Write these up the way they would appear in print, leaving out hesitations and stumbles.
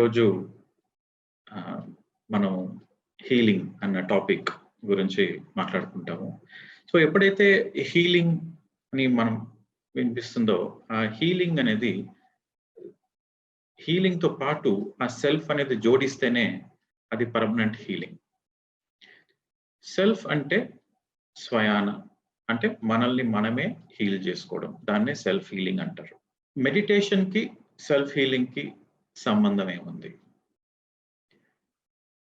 ఈరోజు మనం హీలింగ్ అన్న టాపిక్ గురించి మాట్లాడుకుంటాము. సో ఎప్పుడైతే హీలింగ్ అని మనం వినిపిస్తుందో, ఆ హీలింగ్ అనేది హీలింగ్తో పాటు ఆ సెల్ఫ్ అనేది జోడిస్తేనే అది పర్మనెంట్ హీలింగ్. సెల్ఫ్ అంటే స్వయాన, అంటే మనల్ని మనమే హీల్ చేసుకోవడం, దాన్నే సెల్ఫ్ హీలింగ్ అంటారు. మెడిటేషన్కి సెల్ఫ్ హీలింగ్కి సంబంధం ఏముంది?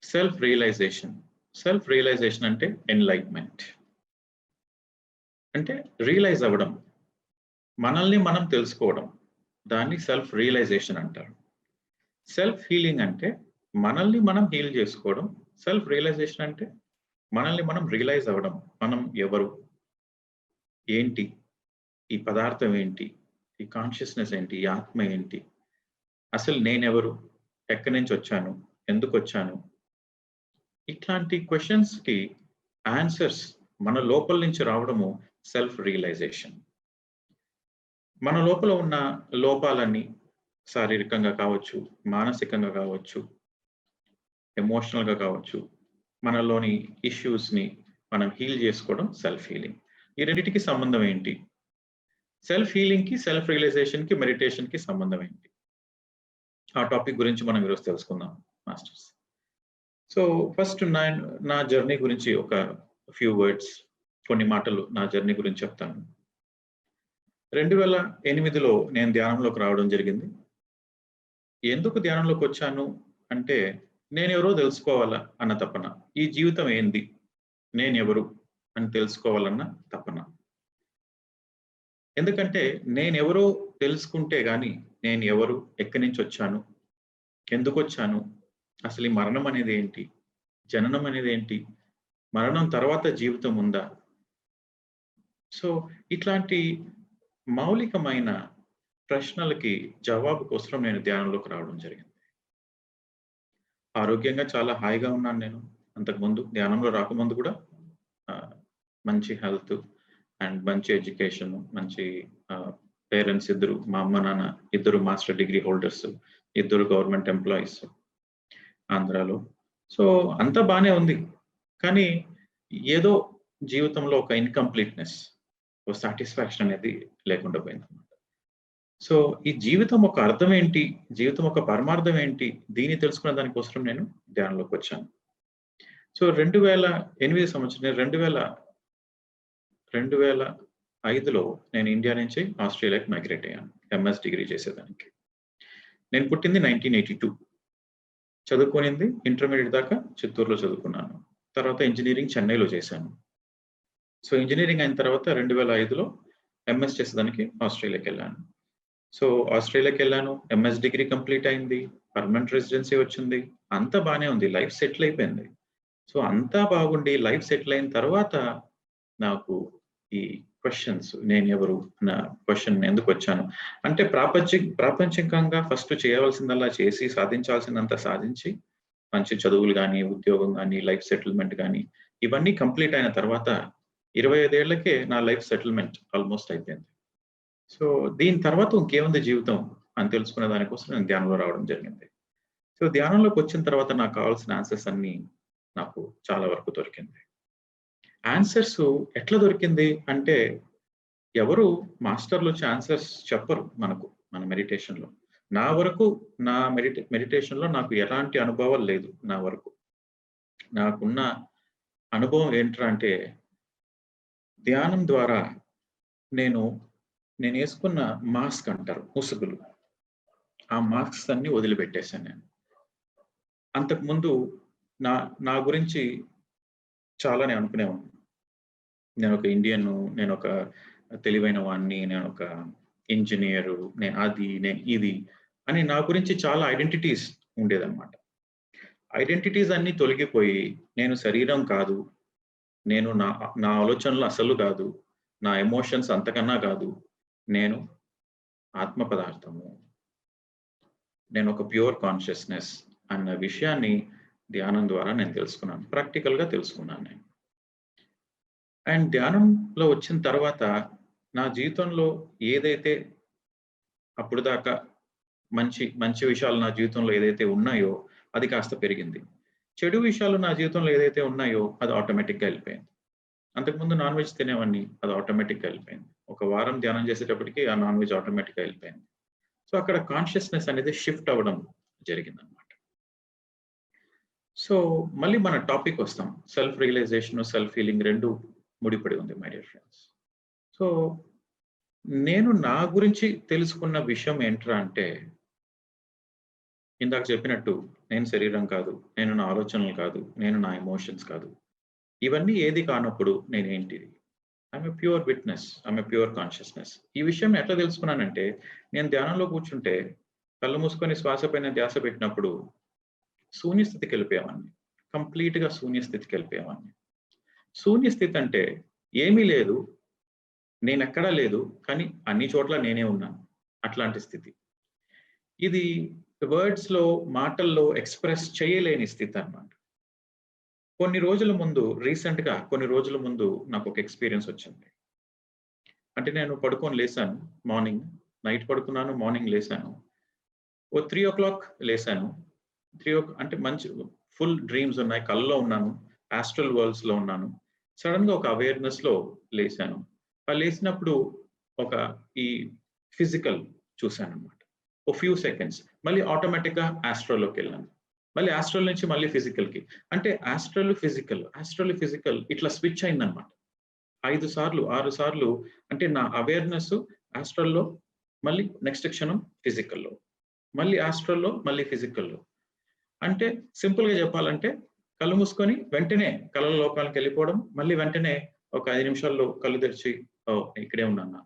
సెల్ఫ్ రియలైజేషన్ అంటే ఎన్లైట్మెంట్, అంటే రియలైజ్ అవ్వడం, మనల్ని మనం తెలుసుకోవడం, దాన్ని సెల్ఫ్ రియలైజేషన్ అంటారు. సెల్ఫ్ హీలింగ్ అంటే మనల్ని మనం హీల్ చేసుకోవడం. సెల్ఫ్ రియలైజేషన్ అంటే మనల్ని మనం రియలైజ్ అవ్వడం, మనం ఎవరు, ఏంటి, ఈ పదార్థం ఏంటి, ఈ కాన్షియస్నెస్ ఏంటి, ఈ ఆత్మ ఏంటి, అసలు నేనెవరు, ఎక్కడి నుంచి వచ్చాను, ఎందుకు వచ్చాను, ఇట్లాంటి క్వశ్చన్స్కి ఆన్సర్స్ మన లోపల నుంచి రావడము సెల్ఫ్ రియలైజేషన్. మన లోపల ఉన్న లోపాలన్నీ శారీరకంగా కావచ్చు, మానసికంగా కావచ్చు, ఎమోషనల్గా కావచ్చు, మనలోని ఇష్యూస్ని మనం హీల్ చేసుకోవడం సెల్ఫ్ హీలింగ్. ఈ రెండింటికి సంబంధం ఏంటి? సెల్ఫ్ హీలింగ్కి, సెల్ఫ్ రియలైజేషన్కి, మెడిటేషన్కి సంబంధం ఏంటి? ఆ టాపిక్ గురించి మనం ఈరోజు తెలుసుకుందాం మాస్టర్స్. సో ఫస్ట్ నా జర్నీ గురించి ఒక ఫ్యూ వర్డ్స్, కొన్ని మాటలు నా జర్నీ గురించి చెప్తాను. 2008లో నేను ధ్యానంలోకి రావడం జరిగింది. ఎందుకు ధ్యానంలోకి వచ్చాను అంటే, నేను ఎవరో తెలుసుకోవాలా అన్న తపన. ఈ జీవితం ఏంది, నేను ఎవరు అని తెలుసుకోవాలన్న తపన. ఎందుకంటే నేనెవరో తెలుసుకుంటే గాని, నేను ఎవరు, ఎక్కడి నుంచి వచ్చాను, ఎందుకు వచ్చాను, అసలు ఈ మరణం అనేది ఏంటి, జననం అనేది ఏంటి, మరణం తర్వాత జీవితం ఉందా, సో ఇట్లాంటి మౌలికమైన ప్రశ్నలకి జవాబు కోసం నేను ధ్యానంలోకి రావడం జరిగింది. ఆరోగ్యంగా చాలా హాయిగా ఉన్నాను నేను. అంతకుముందు ధ్యానంలో రాకముందు కూడా మంచి హెల్త్ అండ్ మంచి ఎడ్యుకేషన్, మంచి పేరెంట్స్ ఇద్దరు, మా అమ్మ నాన్న ఇద్దరు మాస్టర్ డిగ్రీ హోల్డర్స్, ఇద్దరు గవర్నమెంట్ ఎంప్లాయీస్ ఆంధ్రాలో. సో అంతా బాగానే ఉంది, కానీ ఏదో జీవితంలో ఒక ఇన్కంప్లీట్నెస్, ఒక సాటిస్ఫాక్షన్ అనేది లేకుండా పోయింది అనమాట. సో ఈ జీవితం ఒక అర్థం ఏంటి, జీవితం ఒక పరమార్థం ఏంటి, దీన్ని తెలుసుకునే దానికోసం నేను ధ్యానంలోకి వచ్చాను. సో 2008 సంవత్సరం, 2005లో నేను ఇండియా నుంచి ఆస్ట్రేలియాకి మైగ్రేట్ అయ్యాను ఎంఎస్ డిగ్రీ చేసేదానికి. నేను పుట్టింది 1982, చదువుకునింది ఇంటర్మీడియట్ దాకా చిత్తూరులో చదువుకున్నాను. తర్వాత ఇంజనీరింగ్ చెన్నైలో చేశాను. సో ఇంజనీరింగ్ అయిన తర్వాత 2005లో ఎంఎస్ చేసేదానికి ఆస్ట్రేలియాకి వెళ్ళాను. సో ఆస్ట్రేలియాకి వెళ్ళాను, ఎంఎస్ డిగ్రీ కంప్లీట్ అయింది, పర్మనెంట్ రెసిడెన్సీ వచ్చింది, అంతా బాగానే ఉంది, లైఫ్ సెటిల్ అయిపోయింది. సో అంతా బాగుండి లైఫ్ సెటిల్ అయిన తర్వాత నాకు ఈ క్వశ్చన్స్, నేను ఎవరు నా క్వశ్చన్, ఎందుకు వచ్చాను అంటే, ప్రాపంచికంగా ఫస్ట్ చేయవలసిందల్లా చేసి, సాధించాల్సిందంతా సాధించి, మంచి చదువులు కానీ, ఉద్యోగం కానీ, లైఫ్ సెటిల్మెంట్ కానీ, ఇవన్నీ కంప్లీట్ అయిన తర్వాత 25 ఏళ్లకే నా లైఫ్ సెటిల్మెంట్ ఆల్మోస్ట్ అయిపోయింది. సో దీని తర్వాత ఇంకేముంది జీవితం అని తెలుసుకునే దానికోసం నేను ధ్యానంలో రావడం జరిగింది. సో ధ్యానంలోకి వచ్చిన తర్వాత నాకు కావాల్సిన ఆన్సర్స్ అన్ని నాకు చాలా వరకు దొరికింది. ఆన్సర్స్ ఎట్లా దొరికింది అంటే, ఎవరు మాస్టర్లు వచ్చి ఆన్సర్స్ చెప్పరు మనకు మన మెడిటేషన్లో. నా వరకు నా మెడిటేషన్లో నాకు ఎలాంటి అనుభవాలు లేదు. నా వరకు నాకున్న అనుభవం ఏంట్రా అంటే, ధ్యానం ద్వారా నేను వేసుకున్న మాస్క్ అంటారు, ముసుగులు, ఆ మాస్క్స్ అన్ని వదిలిపెట్టేశాను నేను. అంతకుముందు నా గురించి చాలా నేను అనుకునేవాడిని. నేను ఒక ఇండియను, నేను ఒక తెలివైన వాడిని, నేను ఒక ఇంజనీరు, నేను అది, నేను ఇది అని నా గురించి చాలా ఐడెంటిటీస్ ఉండేదన్నమాట. ఐడెంటిటీస్ అన్ని తొలగిపోయి, నేను శరీరం కాదు, నేను నా ఆలోచనలు అసలు కాదు, నా ఎమోషన్స్ అంతకన్నా కాదు, నేను ఆత్మ పదార్థము, నేను ఒక ప్యూర్ కాన్షియస్నెస్ అన్న విషయాన్ని ధ్యానం ద్వారా నేను తెలుసుకున్నాను, ప్రాక్టికల్గా తెలుసుకున్నాను నేను. అండ్ ధ్యానంలో వచ్చిన తర్వాత నా జీవితంలో ఏదైతే అప్పుడు దాకా మంచి మంచి విషయాలు నా జీవితంలో ఏదైతే ఉన్నాయో అది కాస్త పెరిగింది. చెడు విషయాలు నా జీవితంలో ఏదైతే ఉన్నాయో అది ఆటోమేటిక్‌గా వెళ్ళిపోయింది. అంతకుముందు నాన్ వెజ్ తినేవాడిని, అది ఆటోమేటిక్‌గా వెళ్ళిపోయింది. ఒక వారం ధ్యానం చేసేటప్పటికి ఆ నాన్ వెజ్ ఆటోమేటిక్‌గా వెళ్ళిపోయింది. సో, అక్కడ కాన్షియస్‌నెస్ అనేది షిఫ్ట్ అవ్వడం జరిగిందనమాట. సో, మళ్ళీ మన టాపిక్ వస్తాం. సెల్ఫ్ రియలైజేషన్, సెల్ఫ్ హీలింగ్ 2 ముడిపడి ఉంది మై డియర్ ఫ్రెండ్స్. సో, నేను నా గురించి తెలుసుకున్న విషయం ఏంట్రా అంటే, ఇందాక చెప్పినట్టు నేను శరీరం కాదు, నేను నా ఆలోచనలు కాదు, నేను నా ఎమోషన్స్ కాదు. ఇవన్నీ ఏది కానప్పుడు నేనేంటిది? I'm a pure witness. I'm a pure consciousness. ఈ విషయం ఎట్లా తెలుసుకున్నానంటే, నేను ధ్యానంలో కూర్చుంటే కళ్ళు మూసుకొని శ్వాస పైన ధ్యాస పెట్టినప్పుడు శూన్య స్థితికెళ్ళిపోయేవాడిని. కంప్లీట్‌గా శూన్య స్థితికెళ్ళిపోయేవాడిని. శూన్య స్థితి అంటే ఏమీ లేదు, నేనెక్కడా లేదు, కానీ అన్ని చోట్ల నేనే ఉన్నాను. అట్లాంటి స్థితి. ఇది వర్డ్స్‌లో, మాటల్లో ఎక్స్‌ప్రెస్ చేయలేని స్థితి అన్నమాట. కొన్ని రోజుల ముందు నాకొక ఎక్స్‌పీరియన్స్ వచ్చింది. అంటే నేను పడుకొని లేసాను మార్నింగ్. నైట్ పడుకున్నాను, మార్నింగ్ లేసాను. ఓ 3:00 లేసాను. అంటే మంచి ఫుల్ డ్రీమ్స్ ఉన్నాయి. కలలో ఉన్నాను. ఆస్ట్రల్ వరల్డ్స్‌లో ఉన్నాను. సడెన్‌గా ఒక అవేర్‌నెస్‌లో లేసాను. లేసినప్పుడు ఒక ఈ ఫిజికల్ చూసానన్నమాట. ఓ ఫ్యూ సెకండ్స్. మళ్ళీ ఆటోమేటిక్‌గా ఆస్ట్రల్‌లోకెళ్ళాను. మళ్ళీ ఆస్ట్రల్ నుంచి మళ్ళీ ఫిజికల్‌కి. అంటే ఆస్ట్రల్, ఫిజికల్ ఇట్లా స్విచ్ అయిందన్నమాట. 5 సార్లు, 6 సార్లు అంటే నా అవేర్‌నెస్ ఆస్ట్రల్‌లో, మళ్ళీ నెక్స్ట్ క్షణం ఫిజికల్‌లో. మళ్ళీ ఆస్ట్రల్‌లో, మళ్ళీ ఫిజికల్‌లో. అంటే సింపుల్‌గా చెప్పాలంటే కళ్ళు మూసుకొని వెంటనే కలల లోకానికెళ్ళిపోవడం. మళ్ళీ వెంటనే ఒక 5 నిమిషాల్లో కళ్ళు తెరిచి ఓహ్! ఇక్కడే ఉన్నానా?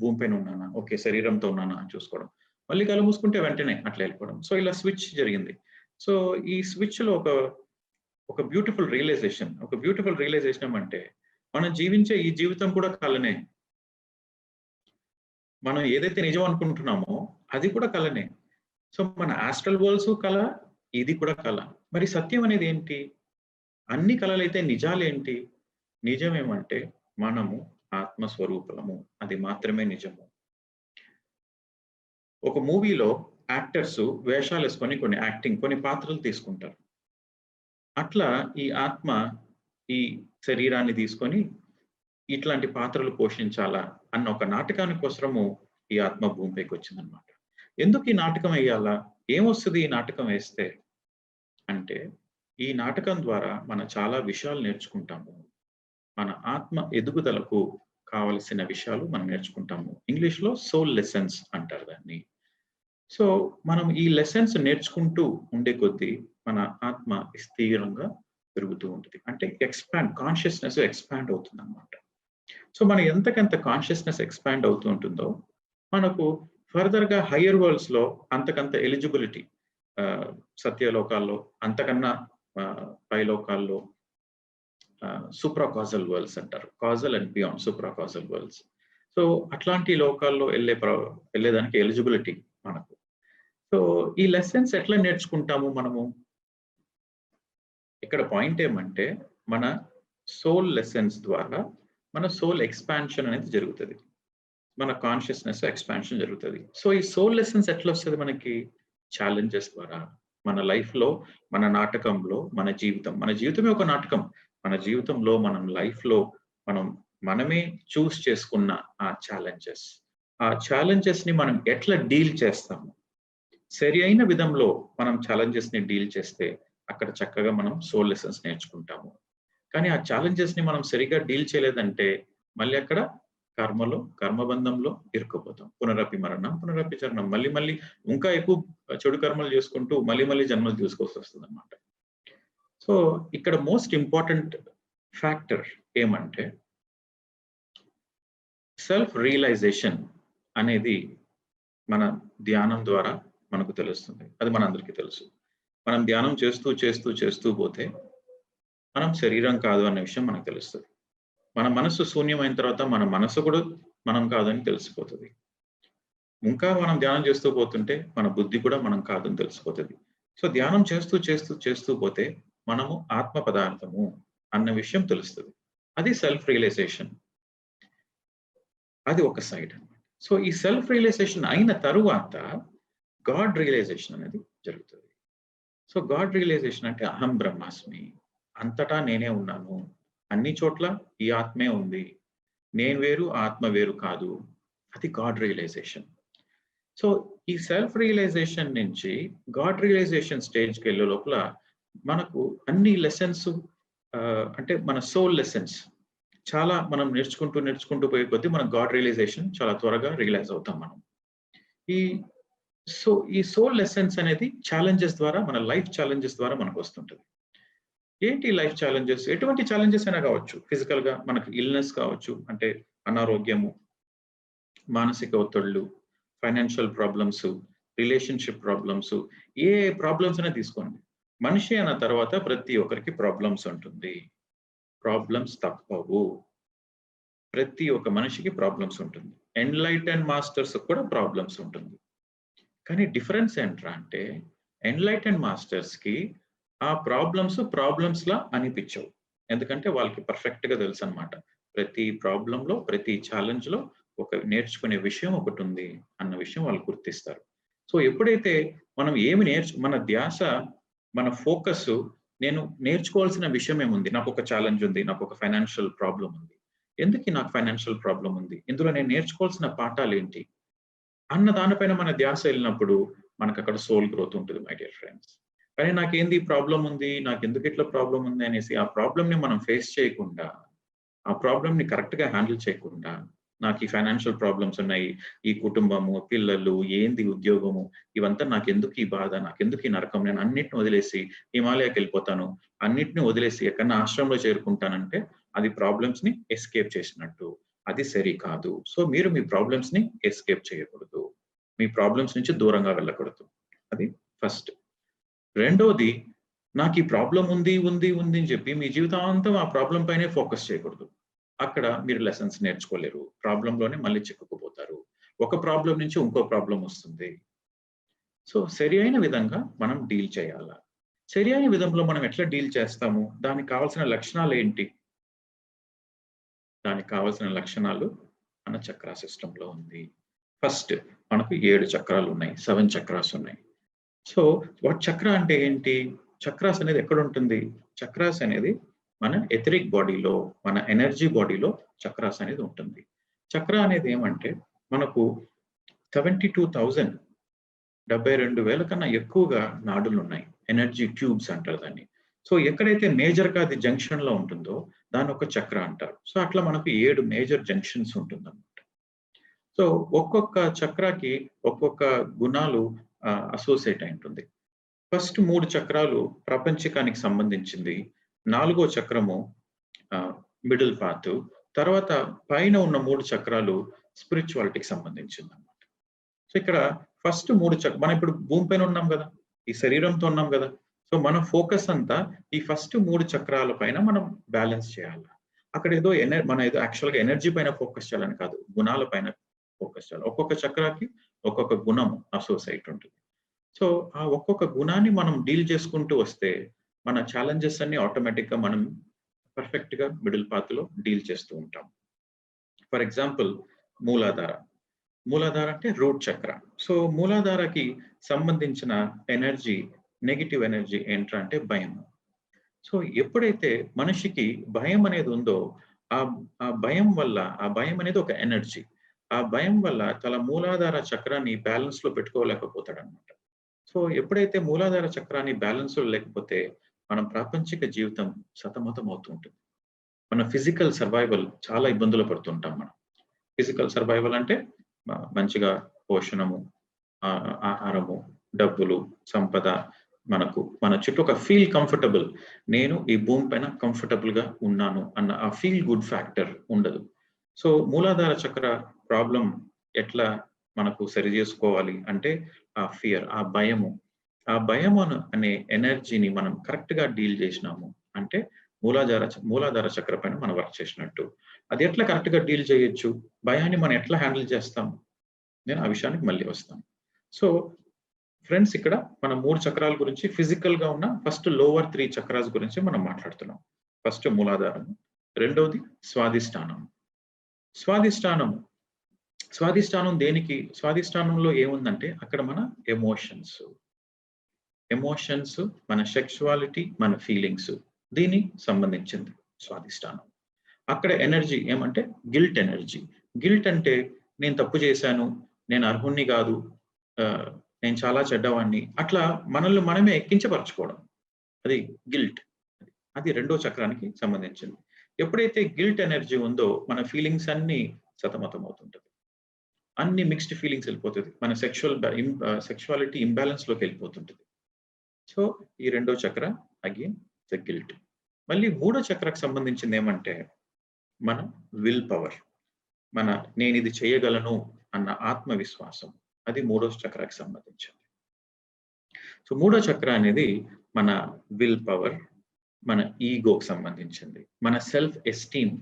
భూమి పైన ఉన్నానా? ఓకే. శరీరంతో ఉన్నానా అని చూసుకోవడం. మళ్ళీ కళ్ళు మూసుకుంటే వెంటనే అట్లా వెళ్ళిపోవడం. సో, ఇలా స్విచ్ జరిగింది. సో, ఈ స్విచ్‌లో ఒక బ్యూటిఫుల్ రియలైజేషన్ ఏమంటే, మనం జీవించే ఈ జీవితం కూడా కలనే. మనం ఏదైతే నిజం అనుకుంటున్నామో అది కూడా కలనే. సో, మన ఆస్ట్రల్ వరల్డ్స్ కల, ఇది కూడా కల. మరి సత్యం అనేది ఏంటి? అన్ని కలలైతే నిజాలేంటి? నిజమేమంటే మనము ఆత్మస్వరూపులము. అది మాత్రమే నిజము. ఒక మూవీలో యాక్టర్స్ వేషాలేసుకొని కొన్ని పాత్రలు తీసుకుంటారు. అట్లా ఈ ఆత్మ ఈ శరీరాన్ని తీసుకొని ఇట్లాంటి పాత్రలు పోషించాలా అన్న ఒక నాటకాని కోసరము ఈ ఆత్మ భూమిపైకొచ్చిందనమాట. ఎందుకు ఈ నాటకం ఎయ్యాలా? ఏమొస్తది ఈ నాటకం వేస్తే? అంటే ఈ నాటకం ద్వారా మనం చాలా విషయాలు నేర్చుకుంటాము. మన ఆత్మ ఎదుగుదలకు కావలసిన విషయాలు మనం నేర్చుకుంటాము. ఇంగ్లీష్‌లో సోల్ లెసన్స్ అంటారు దాన్ని. సో, మనం ఈ లెసన్స్ నేర్చుకుంటూ ఉండే కొద్దీ మన ఆత్మ స్థిరంగా పెరుగుతూ ఉంటది. అంటే కాన్షియస్‌నెస్ ఎక్స్‌పాండ్ అవుతుందన్నమాట. సో, మనం ఎంతకంత కాన్షియస్‌నెస్ ఎక్స్‌పాండ్ అవుతూ ఉంటుందో, మనకు ఫర్దర్‌గా హైయర్ వరల్డ్స్‌లో అంతకంత ఎలిజిబిలిటీ సత్యలోకాల్లో అంతకన్నా పై లోకాల్లో సూప్రా కాజల్ వరల్డ్స్ అంటారు. Kajal and beyond supra Kajal world's. So, అట్లాంటి లోకాల్లో వెళ్ళేదానికి ఎలిజిబిలిటీ మనకు. సో, ఈ లెసన్స్ ఎట్లా నేర్చుకుంటాము మనము? ఇక్కడ పాయింట్ ఏమంటే, మన సోల్ లెసన్స్ ద్వారా మన సోల్ ఎక్స్‌పాన్షన్ అనేది జరుగుతది. మన కాన్షియస్‌నెస్ ఎక్స్‌పాన్షన్ జరుగుతది. సో, ఈ సోల్ లెసన్స్ ఎట్లొస్తది మనకి? ఛాలెంజెస్ ద్వారా. మన లైఫ్‌లో, మన నాటకంలో, మన జీవితమే ఒక నాటకం. మన జీవితంలో, లైఫ్‌లో మనమే చేసుకున్న ఆ ఛాలెంజెస్‌ని మనం ఎట్లా డీల్ చేస్తాము? సరి అయిన విధంలో మనం ఛాలెంజెస్‌ని డీల్ చేస్తే, అక్కడ చక్కగా మనం సోల్ లెసన్స్ నేర్చుకుంటాము. కానీ ఆ ఛాలెంజెస్‌ని మనం సరిగ్గా డీల్ చేయలేదంటే, మళ్ళీ అక్కడ కర్మబంధంలో ఇరుక్కుపోతాం. పునరపి మరణం, పునరపి చరణం. మళ్ళీ మళ్ళీ ఇంకా ఎక్కువ చెడు కర్మలు చేసుకుంటూ మళ్ళీ జన్మలు తీసుకోవాల్సొస్తదన్నమాట. సో, ఇక్కడ మోస్ట్ ఇంపార్టెంట్ ఫ్యాక్టర్ ఏమంటే, సెల్ఫ్ రియలైజేషన్ అనేది మన ధ్యానం ద్వారా మనకు తెలుస్తుంది. అది మనందరికీ తెలుసు. మనం ధ్యానం చేస్తూ పోతే, మనం శరీరం కాదు అన్న విషయం మనకు తెలుస్తది. మన మనస్సు శూన్యమైన తర్వాత మన మనస్సు కూడా మనం కాదని తెలిసిపోతది. ఇంకా మనం ధ్యానం చేస్తూ పోతుంటే మన బుద్ధి కూడా మనం కాదని తెలిసిపోతది. సో, ధ్యానం చేస్తూ పోతే మనము ఆత్మ పదార్థము అన్న విషయం తెలుస్తది. అది సెల్ఫ్ రియలైజేషన్. అది ఒక సైడ్. సో, ఈ సెల్ఫ్ రియలైజేషన్ అయిన తరువాత గాడ్ రియలైజేషన్ అనేది జరుగుతుంది. సో గాడ్ రియలైజేషన్ అంటే అహం బ్రహ్మాస్మి, అంతటా నేనే ఉన్నాను, అన్ని చోట్ల ఈ ఆత్మే ఉంది, నేను వేరు ఆత్మ వేరు కాదు. అది గాడ్ రియలైజేషన్. సో ఈ సెల్ఫ్ రియలైజేషన్ నుంచి గాడ్ రియలైజేషన్ స్టేజ్కి వెళ్ళే లోపల మనకు అన్ని లెసన్స్, అంటే మన సోల్ లెసన్స్ చాలా మనం నేర్చుకుంటూ పోయే కొద్దీ మన గాడ్ రియలైజేషన్ చాలా త్వరగా రియలైజ్ అవుతాం మనం. ఈ ఈ సోల్ లెసన్స్ అనేది ఛాలెంజెస్ ద్వారా, మన లైఫ్ ఛాలెంజెస్ ద్వారా మనకు వస్తుంటుంది. ఏంటి లైఫ్ ఛాలెంజెస్? ఎటువంటి ఛాలెంజెస్ అయినా కావచ్చు. ఫిజికల్ గా మనకు ఇల్నెస్ కావచ్చు, అంటే అనారోగ్యము, మానసిక ఒత్తిళ్లు, ఫైనాన్షియల్ ప్రాబ్లమ్స్, రిలేషన్షిప్ ప్రాబ్లమ్స్, ఏ ప్రాబ్లమ్స్ అయినా తీసుకోండి. మనిషి అన్న తర్వాత ప్రతి ఒక్కరికి ప్రాబ్లమ్స్ ఉంటుంది. ప్రాబ్లమ్స్ తప్పవు. ప్రతి ఒక్క మనిషికి ప్రాబ్లమ్స్ ఉంటుంది. ఎన్లైటెన్ మాస్టర్స్ కూడా ప్రాబ్లమ్స్ ఉంటుంది. కానీ డిఫరెన్స్ ఏంట్రా అంటే, ఎన్లైటెన్ మాస్టర్స్ కి ఆ ప్రాబ్లమ్స్ లా అనిపించవు. ఎందుకంటే వాళ్ళకి పర్ఫెక్ట్ గా తెలుసు అనమాట. ప్రతి ప్రాబ్లంలో, ప్రతి ఛాలెంజ్ లో ఒక నేర్చుకునే విషయం ఒకటి ఉంది అన్న విషయం వాళ్ళు గుర్తిస్తారు. సో ఎప్పుడైతే మనం మన ధ్యాస, మన ఫోకస్, నేను నేర్చుకోవాల్సిన విషయం ఏముంది, నాకు ఒక ఛాలెంజ్ ఉంది, నాకు ఒక ఫైనాన్షియల్ ప్రాబ్లం ఉంది, ఎందుకు నాకు ఫైనాన్షియల్ ప్రాబ్లం ఉంది, ఇందులో నేను నేర్చుకోవాల్సిన పాఠాలు ఏంటి అన్న దానిపైన మన ధ్యాస వెళ్ళినప్పుడు మనకు అక్కడ సోల్ గ్రోత్ ఉంటుంది మై డియర్ ఫ్రెండ్స్. కానీ నాకేంది ప్రాబ్లం ఉంది, నాకు ఎందుకు ఇట్లా ప్రాబ్లం ఉంది అనేసి ఆ ప్రాబ్లమ్ ని మనం ఫేస్ చేయకుండా, ఆ ప్రాబ్లమ్ ని కరెక్ట్ గా హ్యాండిల్ చేయకుండా, నాకు ఈ ఫైనాన్షియల్ ప్రాబ్లమ్స్ ఉన్నాయి, ఈ కుటుంబము, పిల్లలు, ఏంది ఉద్యోగము, ఇవంతా నాకెందుకు ఈ బాధ, నాకెందుకు ఈ నరకం, నేను అన్నిటిని వదిలేసి హిమాలయాకి వెళ్ళిపోతాను, అన్నిటిని వదిలేసి ఎక్కడన్నా ఆశ్రమంలో చేరుకుంటానంటే అది ప్రాబ్లమ్స్ ని ఎస్కేప్ చేసినట్టు. అది సరి కాదు. సో మీరు మీ ప్రాబ్లమ్స్ ని ఎస్కేప్ చేయకూడదు, మీ ప్రాబ్లమ్స్ నుంచి దూరంగా వెళ్ళకూడదు. అది ఫస్ట్. రెండోది, నాకు ఈ ప్రాబ్లం ఉంది ఉంది ఉంది అని చెప్పి మీ జీవితాంతం ఆ ప్రాబ్లం పైనే ఫోకస్ చేయకూడదు. అక్కడ మీరు లెసన్స్ నేర్చుకోలేరు, ప్రాబ్లంలోనే మళ్ళీ చిక్కుకుపోతారు. ఒక ప్రాబ్లం నుంచి ఇంకో ప్రాబ్లం వస్తుంది. సో సరి అయిన విధంగా మనం డీల్ చేయాలా. సరి అయిన విధంలో మనం ఎట్లా డీల్ చేస్తాము, దానికి కావాల్సిన లక్షణాలు ఏంటి? దానికి కావాల్సిన లక్షణాలు మన చక్రా సిస్టంలో ఉంది. ఫస్ట్ మనకు 7 చక్రాలు ఉన్నాయి, 7 చక్రాస్ ఉన్నాయి. సో వాట్ చక్ర అంటే ఏంటి? చక్రాస్ అనేది ఎక్కడ ఉంటుంది? చక్రాస్ అనేది మన ఎథరిక్ బాడీలో, మన ఎనర్జీ బాడీలో చక్రాస్ అనేది ఉంటుంది. చక్ర అనేది ఏమంటే మనకు 72,000, 72,000 కన్నా ఎక్కువగా నాడులు ఉన్నాయి. ఎనర్జీ ట్యూబ్స్ అంటారు దాన్ని. సో ఎక్కడైతే మేజర్ గా అది జంక్షన్ లో ఉంటుందో దాన్ని ఒక చక్ర అంటారు. సో అట్లా మనకు 7 మేజర్ జంక్షన్స్ ఉంటుంది అన్నమాట. సో ఒక్కొక్క చక్రాకి ఒక్కొక్క గుణాలు అసోసియేట్ అయి ఉంటుంది. ఫస్ట్ 3 చక్రాలు ప్రపంచకానికి సంబంధించింది, 4వ చక్రము మిడిల్ పాత్, తర్వాత పైన ఉన్న 3 చక్రాలు స్పిరిచువాలిటీకి సంబంధించింది అన్నమాట. సో ఇక్కడ ఫస్ట్ 3 మనం ఇప్పుడు భూమి పైన ఉన్నాం కదా, ఈ శరీరంతో ఉన్నాం కదా. సో మన ఫోకస్ అంతా ఈ ఫస్ట్ 3 చక్రాల పైన మనం బ్యాలెన్స్ చేయాలి. అక్కడ ఏదో మన ఏదో యాక్చువల్గా ఎనర్జీ పైన ఫోకస్ చేయాలని కాదు, గుణాల పైన ఫోకస్ చేయాలి. ఒక్కొక్క చక్రాకి ఒక్కొక్క గుణం అసోసియేట్ ఉంటుంది. సో ఆ ఒక్కొక్క గుణాన్ని మనం డీల్ చేసుకుంటూ వస్తే మన ఛాలెంజెస్ అన్ని ఆటోమేటిక్ గా మనం పర్ఫెక్ట్ గా మిడిల్ పాత్ లో డీల్ చేస్తూ ఉంటాం. ఫర్ ఎగ్జాంపుల్ మూలాధార. మూలాధార అంటే రూట్ చక్ర. సో మూలాధారకి సంబంధించిన ఎనర్జీ, నెగిటివ్ ఎనర్జీ ఏంట్రా అంటే భయం. సో ఎప్పుడైతే మనిషికి భయం అనేది ఉందో ఆ భయం వల్ల, ఆ భయం అనేది ఒక ఎనర్జీ, ఆ భయం వల్ల తన మూలాధార చక్రాన్ని బ్యాలెన్స్ లో పెట్టుకోలేకపోతాడు అనమాట. సో ఎప్పుడైతే మూలాధార చక్రాన్ని బ్యాలెన్స్ లో లేకపోతే మనం ప్రాపంచిక జీవితం సతమతం అవుతూ ఉంటుంది. మన ఫిజికల్ సర్వైవల్ చాలా ఇబ్బందులు పడుతుంటాం మనం. ఫిజికల్ సర్వైవల్ అంటే మంచిగా పోషణము, ఆహారము, డబ్బులు, సంపద, మన చుట్టూ ఒక ఫీల్ కంఫర్టబుల్, నేను ఈ భూమి పైన కంఫర్టబుల్ గా ఉన్నాను అన్న ఆ ఫీల్ గుడ్ ఫ్యాక్టర్ ఉండదు. సో మూలాధార చక్ర ప్రాబ్లం ఎట్లా మనకు సరి చేసుకోవాలి అంటే ఆ ఫియర్, ఆ భయము అనే ఎనర్జీని మనం కరెక్ట్ గా డీల్ చేసినాము అంటే మూలాధార చక్ర పైన మనం వర్క్ చేసినట్టు. అది ఎట్లా కరెక్ట్ గా డీల్ చేయొచ్చు, భయాన్ని మనం ఎట్లా హ్యాండిల్ చేస్తాం, నేను ఆ విషయానికి మళ్ళీ వస్తాను. సో ఫ్రెండ్స్, ఇక్కడ మనం 3 చక్రాల గురించి, ఫిజికల్ గా ఉన్న ఫస్ట్ లోవర్ 3 చక్రాస్ గురించి మనం మాట్లాడుతున్నాం. ఫస్ట్ మూలాధారం, రెండవది స్వాధిష్టానం. స్వాధిష్టానం దేనికి? స్వాధిష్టానంలో ఏముందంటే అక్కడ మన ఎమోషన్స్, మన సెక్షువాలిటీ, మన ఫీలింగ్స్ దీనికి సంబంధించింది స్వాధిష్టానం. అక్కడ ఎనర్జీ ఏమంటే గిల్ట్ ఎనర్జీ. గిల్ట్ అంటే నేను తప్పు చేశాను, నేను అర్హుణ్ణి కాదు, నేను చాలా చెడ్డవాణ్ణి, అట్లా మనల్ని మనమే కించపరచుకోవడం, అది గిల్ట్. అది రెండో చక్రానికి సంబంధించింది. ఎప్పుడైతే గిల్ట్ ఎనర్జీ ఉందో మన ఫీలింగ్స్ అన్ని సతమతం అవుతుంటది, అన్ని మిక్స్డ్ ఫీలింగ్స్ వెళ్ళిపోతుంది, మన సెక్షువాలిటీ ఇంబ్యాలెన్స్ లోకి వెళ్ళిపోతుంటది. సో ఈ రెండో చక్ర అగైన్ ద గిల్ట్. మళ్ళీ మూడో చక్రకు సంబంధించింది ఏమంటే మన విల్ పవర్, మన నేను ఇది చేయగలను అన్న ఆత్మవిశ్వాసం, అది మూడో చక్రానికి సంబంధించింది. సో మూడో చక్ర అనేది మన విల్ పవర్, మన ఈగోకి సంబంధించింది, మన సెల్ఫ్ ఎస్టీమ్.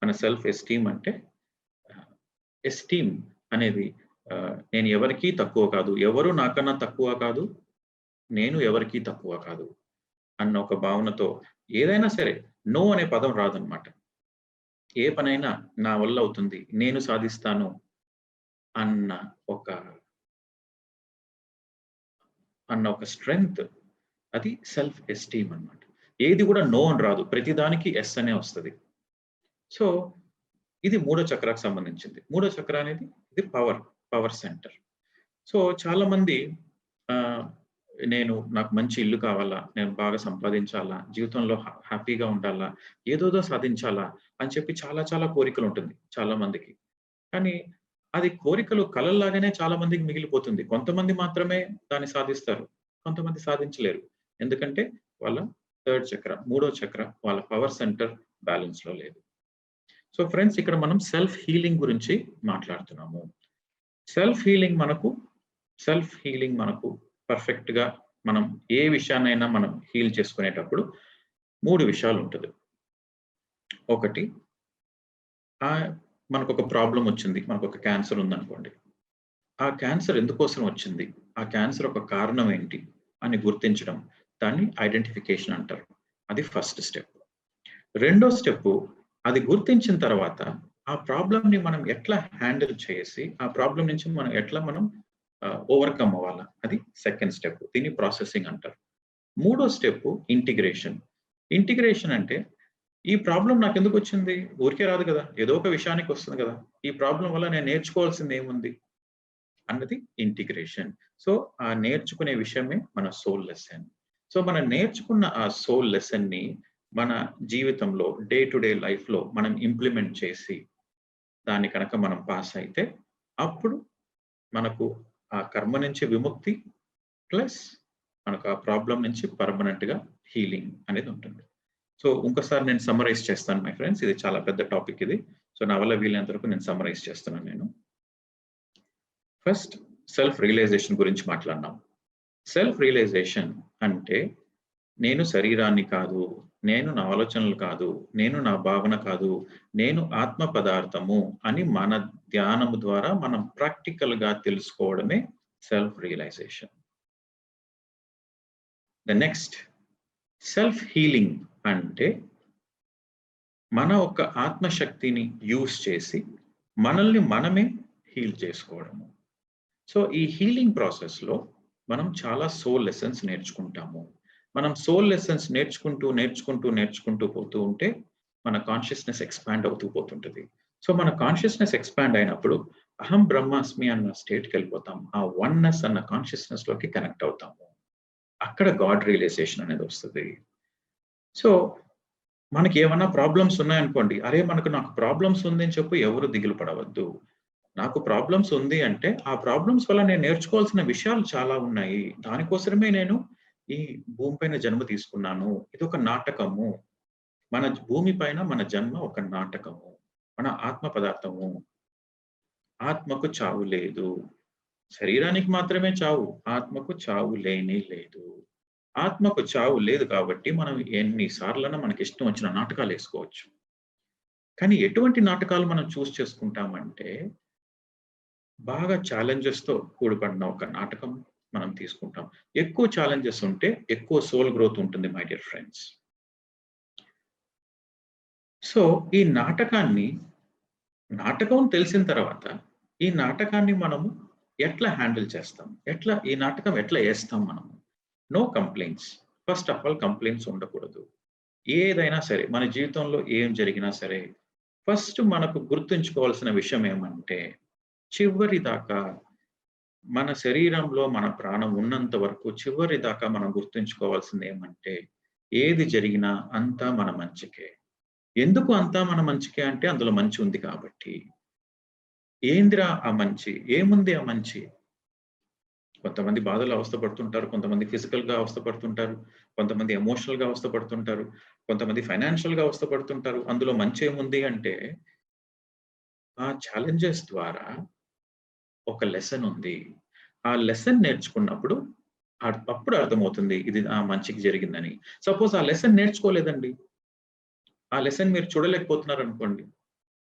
మన సెల్ఫ్ ఎస్టీమ్ అంటే ఎస్టీమ్ అనేది నేను ఎవరికీ తక్కువ కాదు, ఎవరు నాకన్నా తక్కువ కాదు, నేను ఎవరికీ తక్కువ కాదు అన్న ఒక భావనతో ఏదైనా సరే నో అనే పదం రాదనమాట. ఏ పనైనా నా వల్ల అవుతుంది, నేను సాధిస్తాను అన్న ఒక స్ట్రెంగ్త్, అది సెల్ఫ్ ఎస్టీమ్ అన్నమాట. ఏది కూడా నో అని రాదు, ప్రతిదానికి ఎస్ అనే వస్తుంది. సో ఇది మూడో చక్రానికి సంబంధించింది. మూడో చక్ర అనేది ఇది పవర్ సెంటర్. సో చాలా మంది నాకు మంచి ఇల్లు కావాలా, నేను బాగా సంపాదించాలా, జీవితంలో హ్యాపీగా ఉండాలా, ఏదోదో సాధించాలా అని చెప్పి చాలా చాలా కోరికలు ఉంటుంది చాలా మందికి. కానీ అది కోరికలు కలల్లాగానే చాలా మందికి మిగిలిపోతుంది. కొంతమంది మాత్రమే దాన్ని సాధిస్తారు, కొంతమంది సాధించలేరు. ఎందుకంటే వాళ్ళ థర్డ్ చక్ర, మూడో చక్ర, వాళ్ళ పవర్ సెంటర్ బ్యాలెన్స్ లో లేదు. సో ఫ్రెండ్స్, ఇక్కడ మనం సెల్ఫ్ హీలింగ్ గురించి మాట్లాడుతున్నాము. సెల్ఫ్ హీలింగ్ మనకు పర్ఫెక్ట్ గా మనం ఏ విషయాన్నైనా మనం హీల్ చేసుకునేటప్పుడు 3 విషయాలు ఉంటుంది. ఒకటి, మనకు ఒక ప్రాబ్లం వచ్చింది, మనకు ఒక క్యాన్సర్ ఉందనుకోండి. ఆ క్యాన్సర్ ఎందుకోసం వచ్చింది, ఆ క్యాన్సర్ ఒక కారణం ఏంటి అని గుర్తించడం, దాన్ని ఐడెంటిఫికేషన్ అంటారు. అది ఫస్ట్ స్టెప్. రెండో స్టెప్, అది గుర్తించిన తర్వాత ఆ ప్రాబ్లంని మనం ఎట్లా హ్యాండిల్ చేసి ఆ ప్రాబ్లం నుంచి మనం ఎట్లా ఓవర్కమ్ అవ్వాలా, అది సెకండ్ స్టెప్. దీన్ని ప్రాసెసింగ్ అంటారు. మూడో స్టెప్ ఇంటిగ్రేషన్. ఇంటిగ్రేషన్ అంటే ఈ ప్రాబ్లం నాకు ఎందుకు వచ్చింది, ఊరికే రాదు కదా, ఏదో ఒక విషయానికి వస్తుంది కదా, ఈ ప్రాబ్లం వల్ల నేను నేర్చుకోవాల్సింది ఏముంది అన్నది ఇంటిగ్రేషన్. సో ఆ నేర్చుకునే విషయమే మన సోల్ లెసన్. సో మనం నేర్చుకున్న ఆ సోల్ లెసన్ ని మన జీవితంలో డే టు డే లైఫ్ లో మనం ఇంప్లిమెంట్ చేసి దాన్ని కనుక మనం పాస్ అయితే అప్పుడు మనకు ఆ కర్మ నుంచి విముక్తి ప్లస్ మనకు ఆ ప్రాబ్లం నుంచి పర్మనెంట్ గా హీలింగ్ అనేది ఉంటుంది. సో ఇంకోసారి నేను సమ్మరైజ్ చేస్తాను మై ఫ్రెండ్స్, ఇది చాలా పెద్ద టాపిక్ ఇది. సో నా వల్ల వీలైనంత వరకు నేను సమ్మరైజ్ చేస్తున్నాను. నేను ఫస్ట్ సెల్ఫ్ రియలైజేషన్ గురించి మాట్లాడినాం. సెల్ఫ్ రియలైజేషన్ అంటే నేను శరీరాన్ని కాదు, నేను నా ఆలోచనలు కాదు, నేను నా భావన కాదు, నేను ఆత్మ పదార్థము అని మన ధ్యానము ద్వారా మనం ప్రాక్టికల్ గా తెలుసుకోవడమే self realization. The next, self healing అంటే మన ఒక ఆత్మశక్తిని యూజ్ చేసి మనల్ని మనమే హీల్ చేసుకోవడము. సో ఈ హీలింగ్ ప్రాసెస్ లో మనం చాలా సోల్ లెసన్స్ నేర్చుకుంటాము. మనం సోల్ లెసన్స్ నేర్చుకుంటూ పోతూ ఉంటే మన కాన్షియస్నెస్ ఎక్స్పాండ్ అవుతూ పోతుంటుంది. సో మన కాన్షియస్నెస్ ఎక్స్పాండ్ అయినప్పుడు అహం బ్రహ్మాస్మి అన్న స్టేట్కి వెళ్ళిపోతాం, ఆ వన్నెస్ అన్న కాన్షియస్నెస్ లోకి కనెక్ట్ అవుతాము. అక్కడ గాడ్ రియలైజేషన్ అనేది వస్తుంది. సో మనకి ఏమన్నా ప్రాబ్లమ్స్ ఉన్నాయనుకోండి, అరే నాకు ప్రాబ్లమ్స్ ఉంది అని చెప్పి ఎవరు దిగులు పడవద్దు. నాకు ప్రాబ్లమ్స్ ఉంది అంటే ఆ ప్రాబ్లమ్స్ వల్ల నేను నేర్చుకోవాల్సిన విషయాలు చాలా ఉన్నాయి, దానికోసమే నేను ఈ భూమి పైన జన్మ తీసుకున్నాను. ఇది ఒక నాటకము. మన భూమి పైన మన జన్మ ఒక నాటకము. మన ఆత్మ పదార్థము. ఆత్మకు చావు లేదు, శరీరానికి మాత్రమే చావు, ఆత్మకు చావు లేనే లేదు. ఆత్మకు చావు లేదు కాబట్టి మనం ఎన్నిసార్లైనా మనకి ఇష్టం వచ్చిన నాటకాలు వేసుకోవచ్చు. కానీ ఎటువంటి నాటకాలు మనం చూస్ చేసుకుంటామంటే బాగా ఛాలెంజెస్ తో కూడిపడిన ఒక నాటకం మనం తీసుకుంటాం. ఎక్కువ ఛాలెంజెస్ ఉంటే ఎక్కువ సోల్ గ్రోత్ ఉంటుంది మై డియర్ ఫ్రెండ్స్. సో ఈ నాటకం తెలిసిన తర్వాత ఈ నాటకాన్ని మనము ఎట్లా హ్యాండిల్ చేస్తాం, ఈ నాటకం ఎట్లా వేస్తాం మనము? No complaints. First of all complaints ఉండకూడదు. ఏదైనా సరే మన జీవితంలో ఏం జరిగినా సరే ఫస్ట్ మనకు గుర్తుంచుకోవాల్సిన విషయం ఏమంటే, చివరి దాకా మన శరీరంలో మన ప్రాణం ఉన్నంత వరకు చివరి దాకా మనం గుర్తుంచుకోవాల్సింది ఏమంటే, ఏది జరిగినా అంతా మన మంచికే. ఎందుకు అంతా మన మంచికే అంటే అందులో మంచి ఉంది కాబట్టి. ఏందిరా ఆ మంచి? ఏముంది ఆ మంచి? కొంతమంది బాధలో అవస్థపడుతుంటారు. కొంతమంది ఫిజికల్‌గా అవస్థపడుతుంటారు. కొంతమంది ఎమోషనల్‌గా అవస్థపడుతుంటారు. కొంతమంది ఫైనాన్షియల్‌గా అవస్థపడుతుంటారు. అందులో మంచేముంది అంటే, ఆ ఛాలెంజెస్ ద్వారా ఒక లెసన్ ఉంది. ఆ లెసన్ నేర్చుకున్నప్పుడు అప్పుడు అర్థమవుతుంది ఇది మంచికి జరిగిందని. సపోజ్ ఆ లెసన్ నేర్చుకోలేదండి. ఆ లెసన్ మీరు చూడలేకపోతున్నారనుకోండి.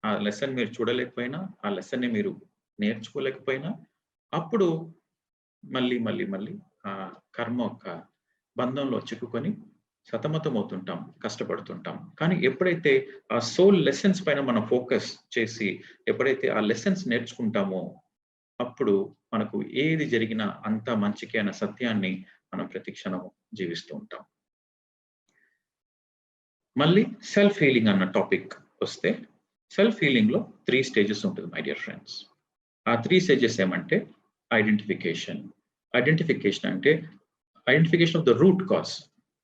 ఆ లెసన్ మీరు చూడలేకపోయినా, ఆ లెసన్‌ని మీరు నేర్చుకోలేకపోయినా, అప్పుడు మళ్ళీ కర్మ యొక్క బంధంలో చిక్కుకొని సతమతమవుతుంటాం, కష్టపడుతుంటాం. కానీ ఎప్పుడైతే ఆ సోల్ లెసన్స్ పైన మనం ఫోకస్ చేసి, ఎప్పుడైతే ఆ లెసన్స్ నేర్చుకుంటామో, అప్పుడు మనకు ఏది జరిగినా అంతా మంచికే అన్న సత్యాన్ని మనం ప్రతి క్షణం జీవిస్తూ ఉంటాం. మళ్ళీ సెల్ఫ్ హీలింగ్ అన్న టాపిక్ వస్తే, సెల్ఫ్ హీలింగ్‌లో 3 స్టేజెస్ ఉంటుంది మై డియర్ ఫ్రెండ్స్. ఆ 3 స్టేజెస్ ఏమంటే ఐడెంటిఫికేషన్. ఐడెంటిఫికేషన్ అంటే identification of the root cause.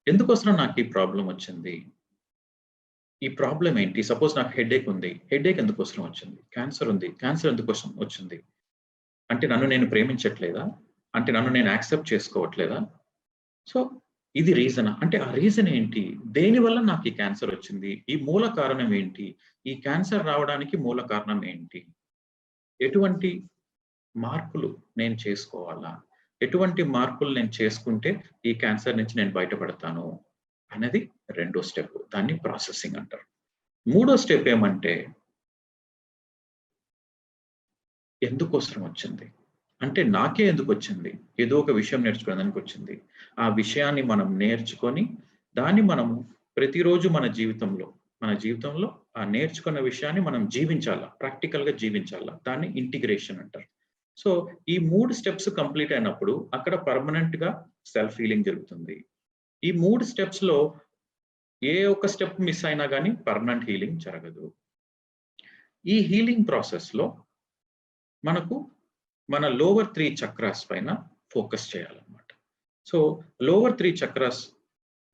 ఎందుకోసం నాకు ఈ ప్రాబ్లమ్ వచ్చింది? ఈ ప్రాబ్లమ్ ఏంటి? సపోజ్ నాకు హెడేక్ ఉంది. హెడేక్ ఎందుకోసం వచ్చింది? క్యాన్సర్ ఉంది. క్యాన్సర్ ఎందుకోసం వచ్చింది? అంటే నన్ను నేను ప్రేమించట్లేదా? అంటే నన్ను నేను యాక్సెప్ట్ చేసుకోవట్లేదా? సో, ఇది రీజనా? అంటే ఆ రీజన్ ఏంటి? దేనివల్ల నాకు ఈ క్యాన్సర్ వచ్చింది? ఈ మూల కారణం ఏంటి? ఈ క్యాన్సర్ రావడానికి మూల కారణం ఏంటి? ఎటువంటి మార్పులు నేను చేసుకోవాలా? ఎటువంటి మార్పులు నేను చేసుకుంటే ఈ క్యాన్సర్ నుంచి నేను బయటపడతాను? అనేది రెండో స్టెప్. దాన్ని ప్రాసెసింగ్ అంటారు. మూడో స్టెప్ ఏమంటే ఎందుకోసం వచ్చింది? అంటే నాకే ఎందుకొచ్చింది? ఏదో ఒక విషయం నేర్చుకోవడానికి వచ్చింది. ఆ విషయాన్ని మనం నేర్చుకొని, దాన్ని మనము ప్రతిరోజు మన జీవితంలో ఆ నేర్చుకున్న విషయాన్ని మనం జీవించాలా. ప్రాక్టికల్‌గా జీవించాలా. దాన్ని ఇంటిగ్రేషన్ అంటారు. సో, ఈ 3 స్టెప్స్ కంప్లీట్ అయినప్పుడు అక్కడ పర్మనెంట్‌గా సెల్ఫ్ హీలింగ్ జరుగుతుంది. ఈ 3 స్టెప్స్‌లో ఏ ఒక్క స్టెప్ మిస్ అయినా గాని పర్మనెంట్ హీలింగ్ జరగదు. ఈ హీలింగ్ ప్రాసెస్‌లో మనకు మన లోవర్ 3 చక్రాస్ పైన ఫోకస్ చేయాలన్నమాట. సో, లోవర్ 3 చక్రాస్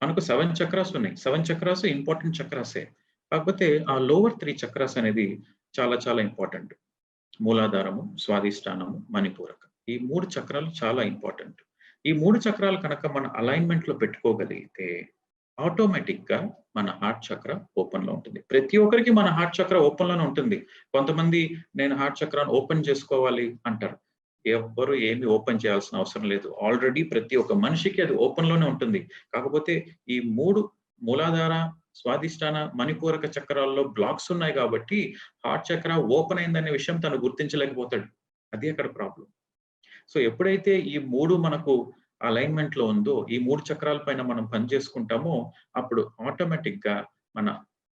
మనకు 7 చక్రాస్ ఉన్నాయి. 7 చక్రాస్ ఇంపార్టెంట్ చక్రాసే. కాకపోతే ఆ లోవర్ 3 చక్రాస్ అనేది చాలా చాలా ఇంపార్టెంట్. మూలాధారము, స్వాదిష్టానము, మణిపూరకం. ఈ 3 చక్రాలు చాలా ఇంపార్టెంట్. ఈ 3 చక్రాలు కనుక మన అలైన్‌మెంట్‌లో పెట్టుకోగలిగితే ఆటోమేటిక్‌గా మన హార్ట్ చక్ర ఓపెన్‌లో ఉంటుంది. ప్రతి ఒక్కరికి మన హార్ట్ చక్ర ఓపెన్‌లోనే ఉంటుంది. కొంతమంది నేను హార్ట్ చక్రాన్ని ఓపెన్ చేసుకోవాలి అంటారు. ఎవ్వరు ఏమి ఓపెన్ చేయాల్సిన అవసరం లేదు. ఆల్రెడీ ప్రతి ఒక్క మనిషికి అది ఓపెన్‌లోనే ఉంటుంది. కాకపోతే ఈ 3 మూలాధార, స్వాదిష్టాన, మణిపూరక చక్రాల్లో బ్లాక్స్ ఉన్నాయి కాబట్టి హార్ట్ చక్ర ఓపెన్ అయిందనే విషయం తను గుర్తించలేకపోతాడు. అది అక్కడ ప్రాబ్లమ్. సో, ఎప్పుడైతే ఈ 3 మనకు అలైన్‌మెంట్‌లో ఉందో, ఈ 3 చక్రాల పైన మనం పని చేసుకుంటామో, అప్పుడు ఆటోమేటిక్‌గా మన,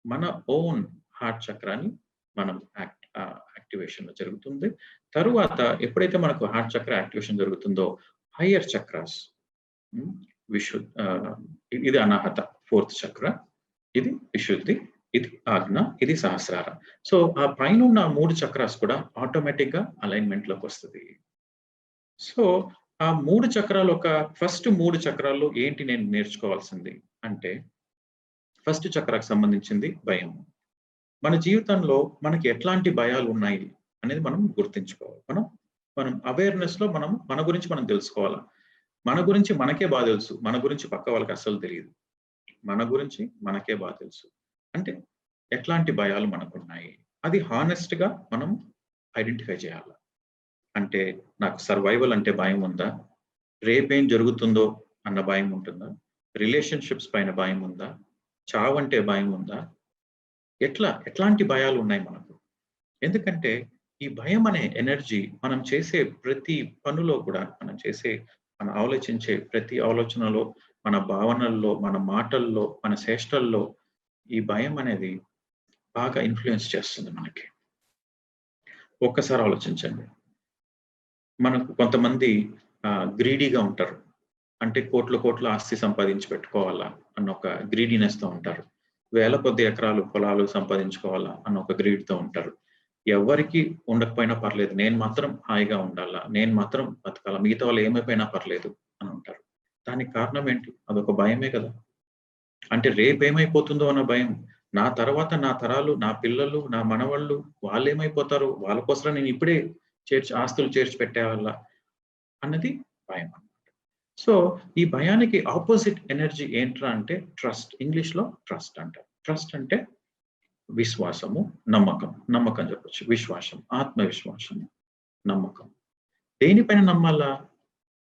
మన ఓన్ హార్ట్ చక్రాన్ని మనం యాక్టివేషన్‌లో జరుగుతుంది. తరువాత ఎప్పుడైతే మనకు హార్ట్ చక్ర యాక్టివేషన్ జరుగుతుందో, హైయర్ చక్రాస్ హ్మ్. ఇది అనాహత ఫోర్త్ చక్ర. ఇది విశుద్ధి, ఇది ఆజ్ఞ, ఇది సహస్రార. సో, ఆ పైనున్న 3 చక్రాస్ కూడా ఆటోమేటిక్‌గా అలైన్‌మెంట్‌లోకొస్తది. సో, ఆ 3 చక్రాలు ఫస్ట్ 3 చక్రాల్లో ఏంటి నేను నేర్చుకోవాల్సింది అంటే, ఫస్ట్ చక్రాకు సంబంధించింది భయం. మన జీవితంలో మనకి ఎట్లాంటి భయాలున్నాయి అనేది మనం గుర్తించుకోవాలి. మనం అవేర్‌నెస్‌లో మన గురించి మనం తెలుసుకోవాలా. మన గురించి మనకే తెలుసు. మన గురించి పక్క వాళ్ళకి అస్సలు తెలీదు. మన గురించి మనకే తెలుసు. అంటే ఎట్లాంటి భయాలు మనకున్నాయి. అది హానెస్ట్‌గా మనం ఐడెంటిఫై చేయాల. అంటే నాకు సర్వైవల్ అంటే భయం ఉందా? రేపేం జరుగుతుందో అన్న భయం ఉంటుందా? రిలేషన్‌షిప్స్ పైన భయం ఉందా? చావంటే భయం ఉందా? ఎట్లాంటి భయాలున్నాయి మనకు? ఎందుకంటే ఈ భయం అనే ఎనర్జీ మనం చేసే ప్రతి పనిలో కూడా మనం ఆలోచించే ప్రతి ఆలోచనలో, మన భావనల్లో, మన మాటల్లో, మన చేష్టల్లో ఈ భయం అనేది బాగా ఇన్‌ఫ్లూయెన్స్ చేస్తుంది మనకి. ఒక్కసారి ఆలోచించండి. మనకు కొంతమంది గ్రీడీగా ఉంటారు. అంటే కోట్ల ఆస్తి సంపాదించి పెట్టుకోవాలా అన్న ఒక గ్రీడీనెస్‌తో ఉంటారు. వేల కొద్ది ఎకరాలు పొలాలు సంపాదించుకోవాలా అన్న ఒక గ్రీడ్‌తో ఉంటారు. ఎవ్వరికీ ఉండకపోయినా పర్లేదు. నేను మాత్రం హాయిగా ఉండాలా. నేను మాత్రం బతకాలా. మిగతా వాళ్ళు ఏమైపోయినా పర్లేదు అని ఉంటారు. దానికి కారణం ఏంటి? అదొక భయమే కదా! అంటే రేపేమైపోతుందో అన్న భయం. నా తర్వాత నా తరాలు, నా పిల్లలు, నా మనవళ్ళు వాళ్ళేమైపోతారు? వాళ్ళ కోసం నేను ఇప్పుడే ఆస్తులు చేర్చి పెట్టేయాలా అన్నది భయం. సో, ఈ భయానికి ఆపోజిట్ ఎనర్జీ ఏంట్రా అంటే ట్రస్ట్. ఇంగ్లీష్‌లో ట్రస్ట్ అంటారు. ట్రస్ట్ అంటే విశ్వాసము, నమ్మకం. నమ్మకం చెప్పొచ్చు. విశ్వాసం, ఆత్మవిశ్వాసము, నమ్మకం. దేనిపైన నమ్మాలా?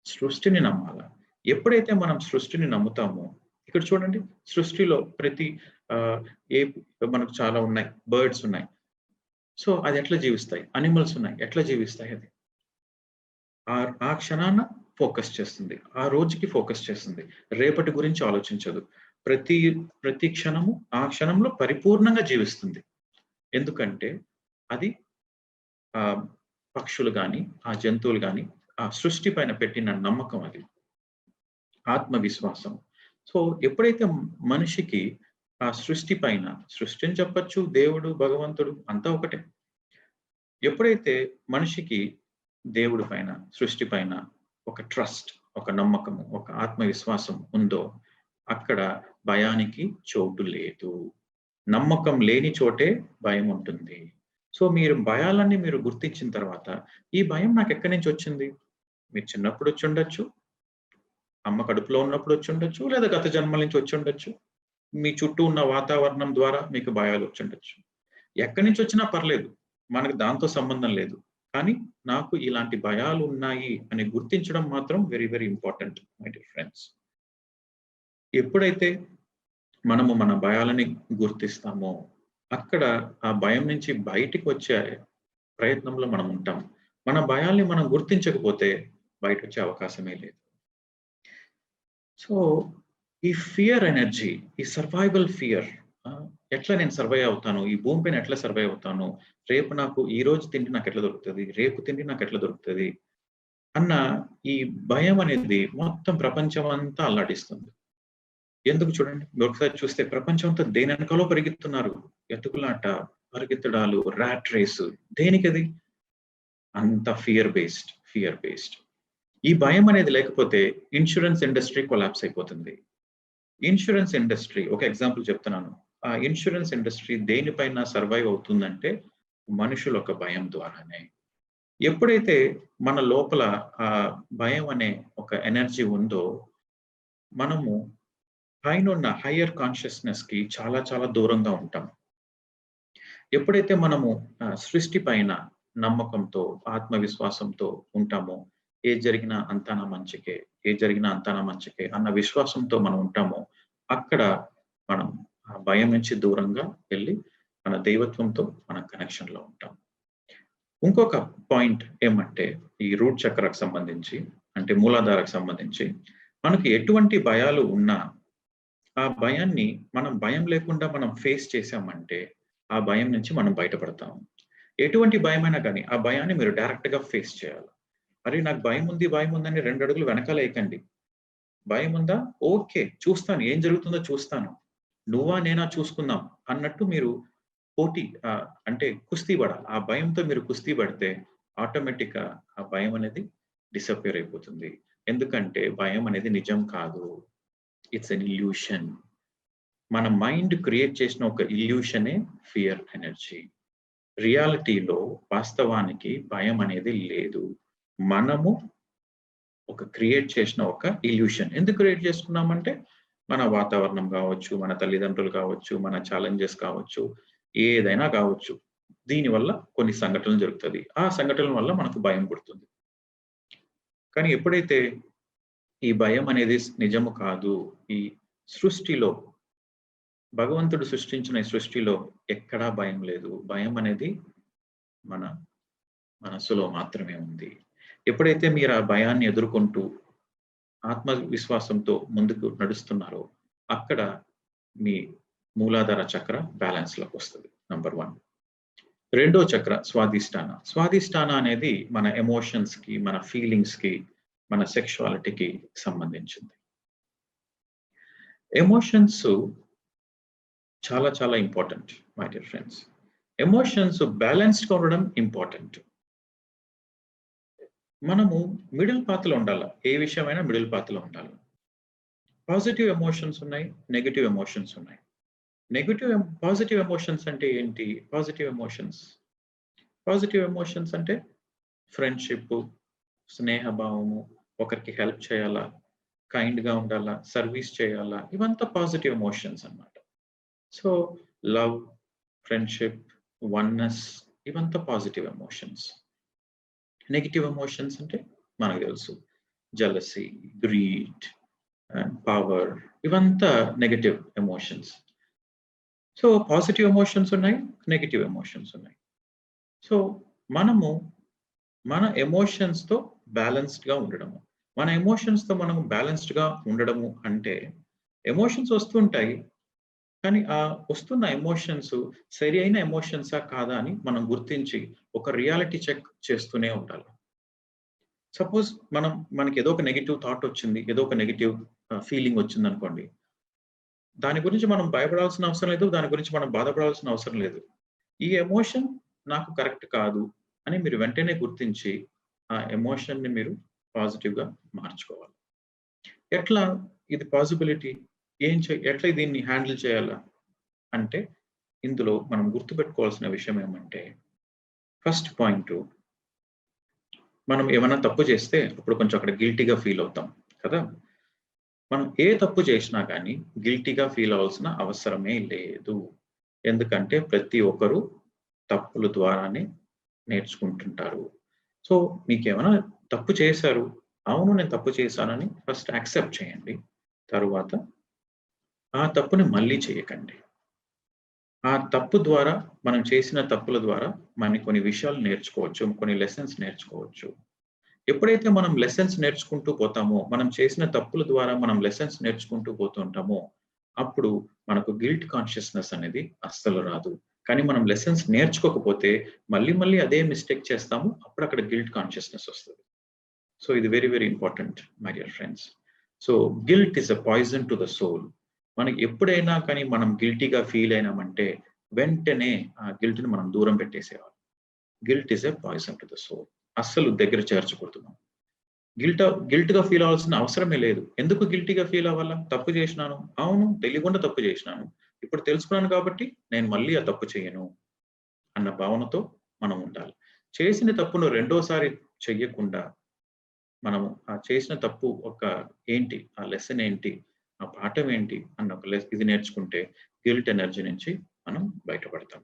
సృష్టిని నమ్మాలా. ఎప్పుడైతే మనం సృష్టిని నమ్ముతామో ఇక్కడ చూడండి సృష్టిలో ప్రతి ఆహ్, ఏ మనకు చాలా ఉన్నాయి. బర్డ్స్ ఉన్నాయి. సో, అది ఎట్లా జీవిస్తాయి? అనిమల్స్ ఉన్నాయి. ఎట్లా జీవిస్తాయి అది? ఆ క్షణాన ఫోకస్ చేస్తుంది. ఆ రోజుకి ఫోకస్ చేస్తుంది. రేపటి గురించి ఆలోచించదు. ప్రతి ప్రతి క్షణము ఆ క్షణంలో పరిపూర్ణంగా జీవిస్తుంది. ఎందుకంటే అది ఆహ్, పక్షులు గాని, ఆ జంతువులు గాని, ఆ సృష్టి పైన పెట్టిన నమ్మకం అది. ఆత్మవిశ్వాసం. సో, ఎప్పుడైతే మనిషికి ఆ సృష్టి పైన సృష్టి అని చెప్పొచ్చు, దేవుడు, భగవంతుడు అంతా ఒకటే. ఎప్పుడైతే మనిషికి దేవుడి పైన, సృష్టి పైన ఒక ట్రస్ట్, ఒక నమ్మకము, ఒక ఆత్మవిశ్వాసం ఉందో, అక్కడ భయానికి చోటు లేదు. నమ్మకం లేని చోటే భయం ఉంటుంది. సో, మీరు భయాలన్నీ మీరు గుర్తించిన తర్వాత, ఈ భయం నాకెక్కడి నుంచొచ్చింది? మీరు చిన్నప్పుడు వచ్చుండొచ్చు, అమ్మ కడుపులో ఉన్నప్పుడు వచ్చుండొచ్చు, లేదా గత జన్మల నుంచి వచ్చుండొచ్చు. మీ చుట్టూ ఉన్న వాతావరణం ద్వారా మీకు భయాలొచ్చుండొచ్చు. ఎక్కడి నుంచొచ్చినా పర్లేదు. మనకు దాంతో సంబంధం లేదు. కానీ నాకు ఇలాంటి భయాలున్నాయి అని గుర్తించడం మాత్రం very, very important my dear friends. ఎప్పుడైతే మనము మన భయాలని గుర్తిస్తామో, అక్కడ ఆ భయం నుంచి బయటికొచ్చే ప్రయత్నంలో మనం ఉంటాం. మన భయాల్ని మనం గుర్తించకపోతే బయటొచ్చే అవకాశమే లేదు. సో, ఈ ఫియర్ ఎనర్జీ, ఈ సర్వైవల్ ఫియర్ ఎట్లా నేను సర్వైవ్ అవుతాను? ఈ భూమి పైన ఎట్లా సర్వైవ్ అవుతాను? రేపు నాకు ఈరోజు తిండి నాకెట్లా దొరుకుతది? రేపు తిండి నాకెట్లా దొరుకుతది? అన్న ఈ భయం అనేది మొత్తం ప్రపంచమంతా అల్లాడిస్తుంది. ఎందుకు చూడండి, మీరొకసారి చూస్తే ప్రపంచమంతా దేనెనకాలో పరిగెత్తున్నారు. ఎతుకులాట, పరిగెత్తడాలు, ర్యాట్ రేసు దేనికది? అంతా ఫియర్ బేస్డ్. ఈ భయం అనేది లేకపోతే ఇన్స్యూరెన్స్ ఇండస్ట్రీ కొలాప్స్ అయిపోతుంది. ఇన్స్యూరెన్స్ ఇండస్ట్రీ ఒక ఎగ్జాంపుల్ చెప్తున్నాను. ఆ ఇన్స్యూరెన్స్ ఇండస్ట్రీ దేనిపైన సర్వైవ్ అవుతుందంటే మనుషుల ఒక భయం ద్వారానే. ఎప్పుడైతే మన లోపల ఆ భయం అనే ఒక ఎనర్జీ ఉందో, మనము పైనున్న హైయర్ కాన్షియస్‌నెస్‌కి చాలా చాలా దూరంగా ఉంటాం. ఎప్పుడైతే మనము సృష్టి పైన నమ్మకంతో, ఆత్మవిశ్వాసంతో ఉంటామో, ఏది జరిగినా అంతా నా మంచికే, ఏది జరిగినా అంతా నా మంచికే అన్న విశ్వాసంతో మనం ఉంటామో, అక్కడ మనం ఆ భయం నుంచి దూరంగా వెళ్లి, మన దైవత్వంతో మన కనెక్షన్‌లో ఉంటాం. ఇంకొక పాయింట్ ఏమంటే, ఈ రూట్ చక్రాకు సంబంధించి, అంటే మూలాధారకు సంబంధించి, మనకి ఎటువంటి భయాలు ఉన్నా, ఆ భయాన్ని మనం భయం లేకుండా మనం ఫేస్ చేశామంటే, ఆ భయం నుంచి మనం బయటపడతాం. ఎటువంటి భయమైనా గానీ, ఆ భయాన్ని మీరు డైరెక్ట్‌గా ఫేస్ చేయాలి. అరే! నాకు భయముందని 2 అడుగులు వెనకాలేయకండి. భయముందా? ఓకే. చూస్తాను. ఏం జరుగుతుందో చూస్తాను. నువ్వా? నేనా? చూసుకుందాం అన్నట్టు మీరు అంటే కుస్తీ పడాలి. ఆ భయంతో మీరు కుస్తీ పడితే ఆటోమేటిక్‌గా ఆ భయం అనేది డిసపియర్ అయిపోతుంది. ఎందుకంటే భయం అనేది నిజం కాదు. It's an illusion. మన మైండ్ క్రియేట్ చేసిన ఒక ఇల్యూషనే ఫియర్ ఎనర్జీ. రియాలిటీలో వాస్తవానికి భయం అనేది లేదు. మనము ఒక క్రియేట్ చేసిన ఒక ఇల్యూషన్. ఎందుకు క్రియేట్ చేసుకున్నామంటే, మన వాతావరణం కావచ్చు, మన తల్లిదండ్రులు కావచ్చు, మన ఛాలెంజెస్ కావచ్చు, ఏదైనా కావచ్చు. దీనివల్ల కొన్ని సంఘటనలు జరుగుతది. ఆ సంఘటనల వల్ల మనకు భయం పుడుతుంది. కానీ ఎప్పుడైతే ఈ భయం అనేది నిజము కాదు. ఈ సృష్టిలో భగవంతుడు సృష్టించిన ఈ సృష్టిలో ఎక్కడా భయం లేదు. భయం అనేది మన మనస్సులో మాత్రమే ఉంది. ఎప్పుడైతే మీరు ఆ భయాన్ని ఎదుర్కొంటూ ఆత్మవిశ్వాసంతో ముందుకు నడుస్తున్నారో, అక్కడ మీ మూలాధార చక్ర బ్యాలెన్స్‌లోకొస్తది. నంబర్ 1. రెండో చక్ర స్వాదిష్టాన. స్వాదిష్టాన అనేది మన ఎమోషన్స్‌కి, మన ఫీలింగ్స్‌కి, మన సెక్షువాలిటీకి సంబంధించింది. ఎమోషన్స్ చాలా చాలా important my dear friends. Emotions బ్యాలెన్స్డ్‌గా ఉండడం ఇంపార్టెంట్. మనము మిడిల్ పాత్‌లో ఉండాల. ఏ విషయమైనా మిడిల్ పాత్‌లో ఉండాలి. పాజిటివ్ ఎమోషన్స్ ఉన్నాయి. నెగెటివ్ ఎమోషన్స్ ఉన్నాయి. పాజిటివ్ ఎమోషన్స్ అంటే ఏంటి? పాజిటివ్ ఎమోషన్స్ అంటే ఫ్రెండ్‌షిప్పు, స్నేహభావము, ఒకరికి హెల్ప్ చేయాలా, కైండ్‌గా ఉండాలా, సర్వీస్ చేయాలా, ఇవంతా పాజిటివ్ ఎమోషన్స్ అన్నమాట. సో, లవ్, ఫ్రెండ్‌షిప్, వన్నెస్ ఇవంతా పాజిటివ్ ఎమోషన్స్. నెగెటివ్ ఎమోషన్స్ అంటే మనకు తెలుసు. జెలసీ, గ్రీడ్ అండ్ పవర్ ఇవంతా negative emotions. So, positive emotions ఉన్నాయి. నెగెటివ్ ఎమోషన్స్ ఉన్నాయి. సో, మనము మన ఎమోషన్స్‌తో బ్యాలెన్స్డ్‌గా ఉండడము. మన ఎమోషన్స్‌తో మనం బ్యాలెన్స్డ్‌గా ఉండడము అంటే ఎమోషన్స్ వస్తుంటాయి. కానీ ఆ వస్తున్న ఎమోషన్స్ సరి అయిన ఎమోషన్సా కాదా అని మనం గుర్తించి ఒక రియాలిటీ చెక్ చేస్తూనే ఉండాలి. సపోజ్ మనకి ఏదో ఒక నెగెటివ్ థాట్ వచ్చింది. ఏదో ఒక నెగెటివ్ ఫీలింగ్ వచ్చిందనుకోండి. దాని గురించి మనం భయపడాల్సిన అవసరం లేదు. దాని గురించి మనం బాధపడాల్సిన అవసరం లేదు. ఈ ఎమోషన్ నాకు కరెక్ట్ కాదు అని మీరు వెంటనే గుర్తించి ఆ ఎమోషన్‌ని మీరు పాజిటివ్‌గా మార్చుకోవాలి. ఎట్లా ఇది పాసిబిలిటీ? ఎట్లా దీన్ని హ్యాండిల్ చేయాలా? అంటే ఇందులో మనం గుర్తుపెట్టుకోవాల్సిన విషయం ఏమంటే ఫస్ట్ పాయింటు మనం ఏమన్నా తప్పు చేస్తే అప్పుడు కొంచెం అక్కడ గిల్టీ‌గా ఫీల్ అవుతాం కదా! మనం ఏ తప్పు చేసినా గానీ గిల్టీ‌గా ఫీల్ అవ్వాల్సిన అవసరమే లేదు. ఎందుకంటే ప్రతి ఒక్కరు తప్పుల ద్వారానే నేర్చుకుంటుంటారు. సో, మీకేమైనా తప్పు చేశారు. అవును. నేను తప్పు చేశానని ఫస్ట్ యాక్సెప్ట్ చేయండి. తరువాత ఆ తప్పుని మళ్ళీ చేయకండి. ఆ తప్పు ద్వారా మనం చేసిన తప్పుల ద్వారా మనం కొన్ని విషయాలు నేర్చుకోవచ్చు. కొన్ని లెసన్స్ నేర్చుకోవచ్చు. ఎప్పుడైతే మనం లెసన్స్ నేర్చుకుంటూ పోతామో, మనం చేసిన తప్పుల ద్వారా మనం లెసన్స్ నేర్చుకుంటూ పోతుంటామో, అప్పుడు మనకు గిల్ట్ కాన్షియస్‌నెస్ అనేది అస్సలు రాదు. కానీ మనం లెసన్స్ నేర్చుకోకపోతే మళ్ళీ మళ్ళీ అదే మిస్టేక్ చేస్తాము. అప్పుడు అక్కడ గిల్ట్ కాన్షియస్‌నెస్ వస్తది. సో, ఇది very very important my dear friends. So, guilt is a poison to the soul. మనకి ఎప్పుడైనా కానీ మనం గిల్టీ‌గా ఫీల్ అయినామంటే వెంటనే ఆ గిల్ట్‌ని మనం దూరం పెట్టేసేయాలి. Guilt is a poison to the soul. అస్సలు దగ్గర చేర్చకూడదు మనం. గిల్ట్‌గా ఫీల్ అవ్వాల్సిన అవసరమే లేదు. ఎందుకు గిల్టీ‌గా ఫీల్ అవ్వాలా? తప్పు చేసినాను. అవును. తెలియకుండా తప్పు చేసినాను. ఇప్పుడు తెలుసుకున్నాను కాబట్టి నేను మళ్ళీ ఆ తప్పు చేయను అన్న భావనతో మనం ఉండాలి. చేసిన తప్పును రెండోసారి చెయ్యకుండా మనము ఆ చేసిన తప్పు ఏంటి? ఆ లెసన్ ఏంటి? ఆ పాఠం ఏంటి? అన్న ఒక ఇది నేర్చుకుంటే గిల్ట్ ఎనర్జీ నుంచి మనం బయటపడతాం.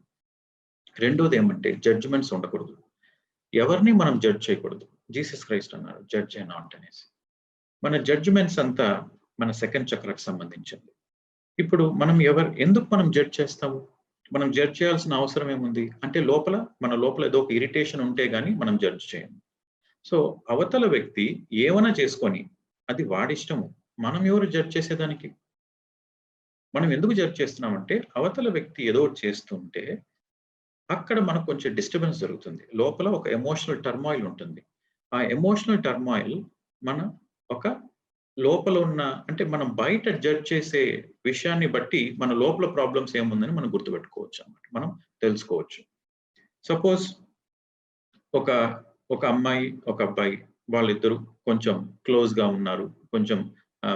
రెండోదేమంటే జడ్జ్‌మెంట్స్ ఉండకూడదు. ఎవరిని మనం జడ్జ్ చేయకూడదు. జీసస్ క్రైస్ట్ అన్నారు జడ్జ్ ఎ నాట్ అనేసి. మన జడ్జ్‌మెంట్స్ అంతా మన సెకండ్ చక్రకు సంబంధించింది. ఇప్పుడు ఎందుకు మనం జడ్జ్ చేస్తాము? మనం జడ్జ్ చేయాల్సిన అవసరం ఏముంది? అంటే మన లోపల ఏదో ఒక ఇరిటేషన్ ఉంటే గాని మనం జడ్జ్ చేయము. సో, అవతల వ్యక్తి ఏమన్నా చేసుకొని అది వాడిష్టము. మనం ఎవరు జడ్జ్ చేసేదానికి? మనం ఎందుకు జడ్జ్ చేస్తున్నామంటే అవతల వ్యక్తి ఏదో ఒకటి చేస్తుంటే అక్కడ మనకు కొంచెం డిస్టర్బెన్స్ జరుగుతుంది. లోపల ఒక ఎమోషనల్ టర్మాయిల్ ఉంటుంది. ఆ ఎమోషనల్ టర్మాయిల్ మన ఒక లోపల ఉన్న అంటే మనం బయట జడ్జ్ చేసే విషయాన్ని బట్టి మన లోపల ప్రాబ్లమ్స్ ఏముందని మనం గుర్తుపెట్టుకోవచ్చనమాట. మనం తెలుసుకోవచ్చు. సపోజ్ ఒక ఒక అమ్మాయి, ఒక అబ్బాయి వాళ్ళిద్దరూ కొంచెం క్లోజ్‌గా ఉన్నారు. కొంచెం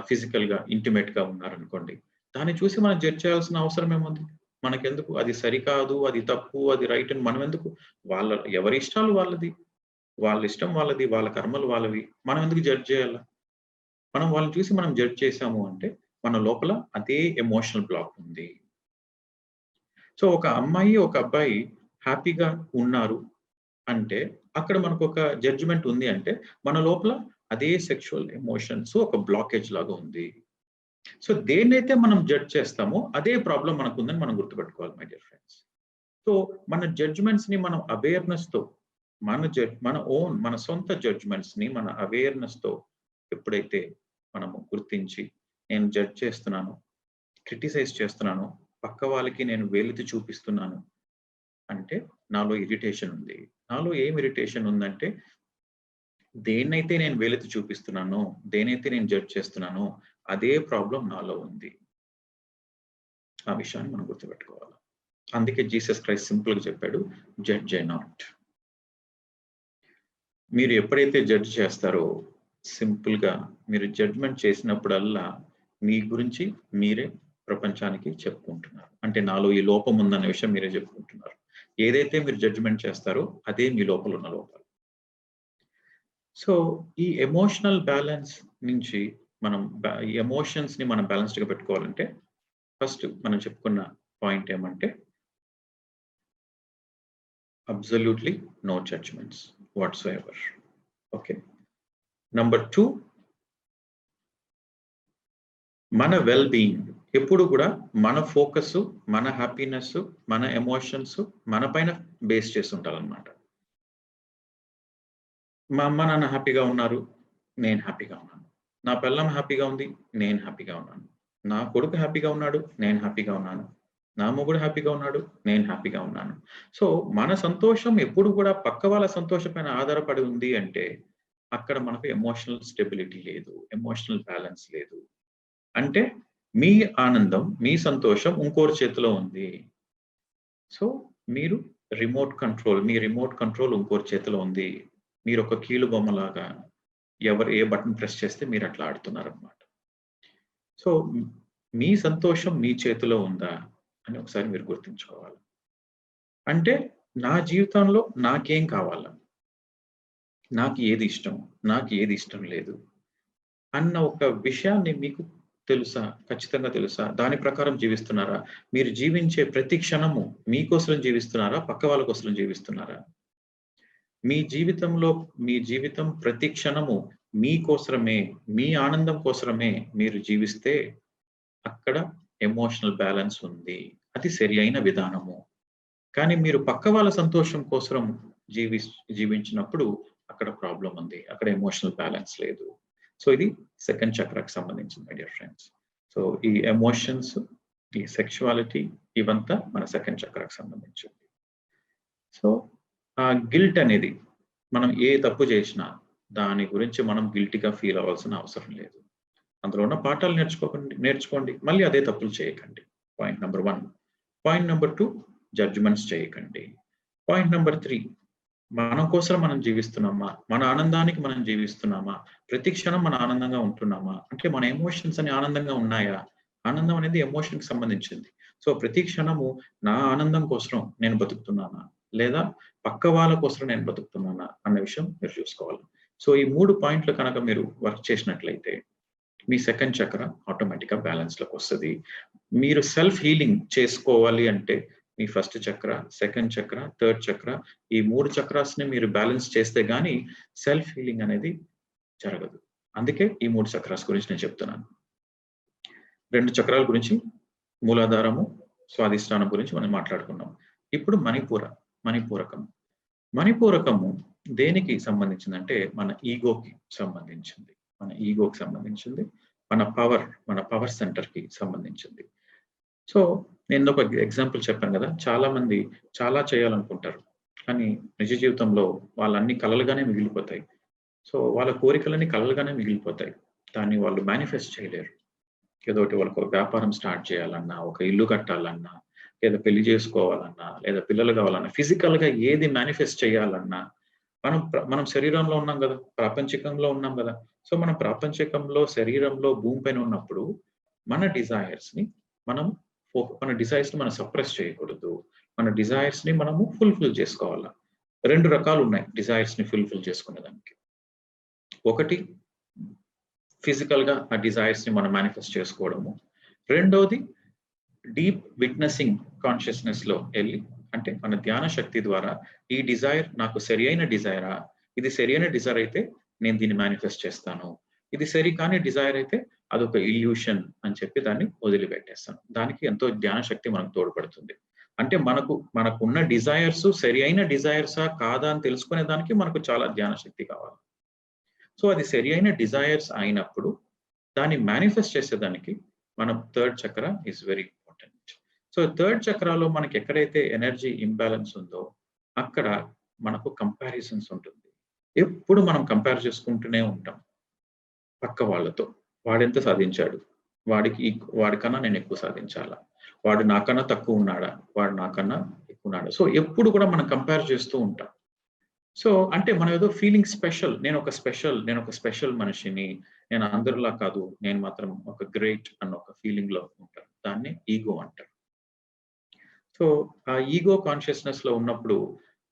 ఫిజికల్‌గా ఇంటిమేట్‌గా ఉన్నారనుకోండి. దాన్ని చూసి మనం జడ్జ్ చేయాల్సిన అవసరం ఏముంది? మనకెందుకు? అది సరికాదు, అది తప్పు, అది రైట్ అని మనమెందుకు? ఎవరి ఇష్టాలు వాళ్ళది. వాళ్ళ ఇష్టం వాళ్ళది. వాళ్ళ కర్మలు వాళ్ళవి. మనం ఎందుకు జడ్జ్ చేయాలా? వాళ్ళని చూసి మనం జడ్జ్ చేసాము అంటే, మన లోపల అదే ఎమోషనల్ బ్లాక్ ఉంది. సో, ఒక అమ్మాయి, ఒక అబ్బాయి హ్యాపీగా ఉన్నారు అంటే, అక్కడ మనకొక జడ్జ్‌మెంట్ ఉంది అంటే, మన లోపల అదే సెక్సువల్ ఎమోషన్స్ ఒక బ్లాకేజ్ లాగా ఉంది. సో, దేన్నైతే మనం జడ్జ్ చేస్తామో, అదే ప్రాబ్లమ్ మనకుందని మనం గుర్తుపెట్టుకోవాలి మై డియర్ ఫ్రెండ్స్. సో, మన జడ్జ్‌మెంట్స్‌ని మనం అవేర్‌నెస్‌తో మన సొంత జడ్జ్‌మెంట్స్‌ని మన అవేర్‌నెస్‌తో ఎప్పుడైతే మనము గుర్తించి, నేను జడ్జ్ చేస్తున్నాను, క్రిటిసైజ్ చేస్తున్నాను, పక్క వాళ్ళకి నేను వేలెత్తి చూపిస్తున్నాను అంటే, నాలో ఇరిటేషన్ ఉంది. నాలో ఏం ఇరిటేషన్ ఉందంటే, దేన్నైతే నేను వేలెత్తి చూపిస్తున్నానో, దేనైతే నేను జడ్జ్ చేస్తున్నానో, అదే ప్రాబ్లం నాలో ఉంది. ఆ విషయాన్ని మనం గుర్తుపెట్టుకోవాలి. అందుకే జీసస్ క్రైస్ట్ సింపుల్‌గా చెప్పాడు, జడ్జ్ నాట్. మీరు ఎప్పుడైతే జడ్జ్ చేస్తారో, సింపుల్‌గా మీరు జడ్జ్‌మెంట్ చేసినప్పుడల్లా మీ గురించి మీరే ప్రపంచానికి చెప్పుకుంటున్నారు. అంటే నాలో ఈ లోపం ఉందన్న విషయం మీరే చెప్పుకుంటున్నారు. ఏదైతే మీరు జడ్జ్‌మెంట్ చేస్తారో అదే మీ లోపల ఉన్న లోపాలు. సో, ఈ ఎమోషనల్ బ్యాలెన్స్ నుంచి మనం ఈ ఎమోషన్స్‌ని మనం బ్యాలెన్స్డ్‌గా పెట్టుకోవాలంటే ఫస్ట్ మనం చెప్పుకున్న పాయింట్ ఏమంటే absolutely no judgments whatsoever. Okay. Number 2, మన వెల్ బీయింగ్ ఎప్పుడు కూడా మన ఫోకస్, మన హ్యాపీనెస్, మన ఎమోషన్స్ మన పైన బేస్ చేసి ఉండాలన్నమాట. మా అమ్మ నాన్న హ్యాపీగా ఉన్నారు, నేను హ్యాపీగా ఉన్నాను. నా పెళ్ళాం హ్యాపీగా ఉంది, నేను హ్యాపీగా ఉన్నాను. నా కొడుకు హ్యాపీగా ఉన్నాడు, నేను హ్యాపీగా ఉన్నాను. నా మొగుడు హ్యాపీగా ఉన్నాడు, నేను హ్యాపీగా ఉన్నాను. సో, మన సంతోషం ఎప్పుడు కూడా పక్క వాళ్ళ సంతోషం పైన ఆధారపడి ఉంది అంటే, అక్కడ మనకు ఎమోషనల్ స్టెబిలిటీ లేదు, ఎమోషనల్ బ్యాలెన్స్ లేదు. అంటే మీ ఆనందం, మీ సంతోషం ఇంకోరి చేతిలో ఉంది. సో, మీరు మీ రిమోట్ కంట్రోల్ ఇంకోరి చేతిలో ఉంది. మీరొక కీలుబొమ్మలాగా ఎవరు ఏ బటన్ ప్రెస్ చేస్తే మీరు అట్లా ఆడుతున్నారనమాట. సో, మీ సంతోషం మీ చేతిలో ఉందా అని ఒకసారి మీరు గుర్తుంచుకోవాలి. అంటే నా జీవితంలో నాకేం కావాలా? నాకు ఏది ఇష్టం? నాకు ఏది ఇష్టం లేదు? అన్న ఒక విషయాన్ని మీకు తెలుసా? ఖచ్చితంగా తెలుసా? దాని ప్రకారం జీవిస్తున్నారా? మీరు జీవించే ప్రతి క్షణము మీకోసం జీవిస్తున్నారా? పక్క వాళ్ళ కోసం జీవిస్తున్నారా? మీ జీవితం ప్రతి క్షణము మీకోసరమే, మీ ఆనందం కోసరమే మీరు జీవిస్తే అక్కడ ఎమోషనల్ బ్యాలెన్స్ ఉంది. అది సరియైన విధానము. కానీ మీరు పక్క వాళ్ళ సంతోషం కోసరం జీవించినప్పుడు అక్కడ ప్రాబ్లమ్ ఉంది. అక్కడ ఎమోషనల్ బ్యాలెన్స్ లేదు. సో, ఇది సెకండ్ చక్రాకి సంబంధించింది మై డియర్ ఫ్రెండ్స్. సో, ఈ ఎమోషన్స్, ఈ సెక్సువాలిటీ ఇవంతా మన సెకండ్ చక్రాకి సంబంధించింది. సో, ఆ గిల్ట్ అనేది మనం ఏ తప్పు చేసినా దాని గురించి మనం గిల్టీగా ఫీల్ అవ్వాల్సిన అవసరం లేదు. అందులో ఉన్న పాఠాలు నేర్చుకోండి. మళ్ళీ అదే తప్పులు చేయకండి. Point number 1. Point number 2, judgements చేయకండి. పాయింట్ నంబర్ 3, మన కోసం మనం జీవిస్తున్నామా? మన ఆనందానికి మనం జీవిస్తున్నామా? ప్రతి క్షణం మనం ఆనందంగా ఉంటున్నామా? అంటే మన ఎమోషన్స్ అన్ని ఆనందంగా ఉన్నాయా? ఆనందం అనేది ఎమోషన్‌కి సంబంధించింది. సో, ప్రతి క్షణము నా ఆనందం కోసం నేను బతుకుతున్నానా? లేదా పక్క వాళ్ళ కోసం నేను బతుకుతున్నానా? అన్న విషయం మీరు చూసుకోవాలి. సో, ఈ 3 పాయింట్లు కనుక మీరు వర్క్ చేసినట్లయితే మీ సెకండ్ చక్ర ఆటోమేటిక్‌గా బ్యాలెన్స్‌లోకొస్తది. మీరు సెల్ఫ్ హీలింగ్ చేసుకోవాలి అంటే మీ ఫస్ట్ చక్ర, సెకండ్ చక్ర, థర్డ్ చక్ర ఈ 3 చక్రాస్‌ని మీరు బ్యాలెన్స్ చేస్తే గాని సెల్ఫ్ హీలింగ్ అనేది జరగదు. అందుకే ఈ 3 చక్రాస్ గురించి నేను చెప్తున్నాను. 2 చక్రాల గురించి మూలాధారము, స్వాధిష్టానం గురించి మనం మాట్లాడుకున్నాం. ఇప్పుడు మణిపూరకం. మణిపూరకము దేనికి సంబంధించిందంటే మన ఈగోకి సంబంధించింది. మన పవర్ సెంటర్‌కి సంబంధించింది. సో, నేను ఒక ఎగ్జాంపుల్ చెప్పాను గదా! చాలామంది చాలా చేయాలనుకుంటారు. కానీ నిజ జీవితంలో వాళ్ళన్నీ కలలుగానే మిగిలిపోతాయి. సో, వాళ్ళ కోరికలన్నీ కలలుగానే మిగిలిపోతాయి. దాన్ని వాళ్ళు మేనిఫెస్ట్ చేయలేరు. ఏదోటి వాళ్ళకొక వ్యాపారం స్టార్ట్ చేయాలన్నా, ఒక ఇల్లు కట్టాలన్నా, లేదా పెళ్లి చేసుకోవాలన్నా, లేదా పిల్లలు కావాలన్నా, ఫిజికల్‌గా ఏది మేనిఫెస్ట్ చేయాలన్నా, మనం శరీరంలో ఉన్నాం గదా! ప్రాపంచికంలో ఉన్నాం గదా! సో, మనం ప్రాపంచికంలో, శరీరంలో, భూమి పైన ఉన్నప్పుడు మన డిజైర్స్‌ని మనం మన డిజైర్స్‌ని మనం సప్రెస్ చేయకూడదు. మన డిజైర్స్‌ని మనము ఫుల్‌ఫిల్ చేసుకోవాల. 2 రకాలున్నాయి డిజైర్స్‌ని ఫుల్‌ఫిల్ చేసుకునేదానికి. ఒకటి ఫిజికల్‌గా ఆ డిజైర్స్‌ని మనం మేనిఫెస్ట్ చేసుకోవడము. రెండోది డీప్ విట్నెసింగ్ కాన్షియస్‌నెస్‌లో ఎళ్లి అంటే మన ధ్యాన శక్తి ద్వారా ఈ డిజైర్ నాకు సరియైన డిజైరా? ఇది సరియైన డిజైర్ అయితే నేను దీన్ని మేనిఫెస్ట్ చేస్తాను. ఇది సరి కాని డిజైర్ అయితే అదొక ఇల్యూషన్ అని చెప్పి దాన్ని వదిలిపెట్టేస్తాను. దానికి ఎంతో ధ్యాన శక్తి మనకు తోడ్పడుతుంది. అంటే మనకున్న డిజైర్స్ సరియైన డిజైర్సా? కాదా? అని తెలుసుకునే దానికి మనకు చాలా ధ్యాన శక్తి కావాలి. సో, అది సరియైన డిజైర్స్ అయినప్పుడు దాన్ని మేనిఫెస్ట్ చేసేదానికి మన third chakra is very important. So, third చక్రాలో మనకి ఎక్కడైతే ఎనర్జీ ఇంబాలెన్స్ ఉందో అక్కడ మనకు కంపారిజన్స్ ఉంటుంది. ఎప్పుడు మనం కంపేర్ చేసుకుంటూనే ఉంటాం పక్క వాళ్ళతో. వాడెంత సాధించాడు? వాడికన్నా నేను ఎక్కువ సాధించాలా? వాడు నాకన్నా తక్కువ ఉన్నాడా? వాడు నాకన్నా ఎక్కువ ఉన్నాడా? సో ఎప్పుడు కూడా మనం కంపేర్ చేస్తూ ఉంటాం. సో అంటే మనం ఏదో ఫీలింగ్ స్పెషల్. నేనొక స్పెషల్ మనిషిని. నేను అందరిలా కాదు. నేను మాత్రం ఒక గ్రేట్ అన్న ఒక ఫీలింగ్‌లో ఉంటారు. దాన్ని ఈగో అంటారు. సో ఆ ఈగో కాన్షియస్‌నెస్‌లో ఉన్నప్పుడు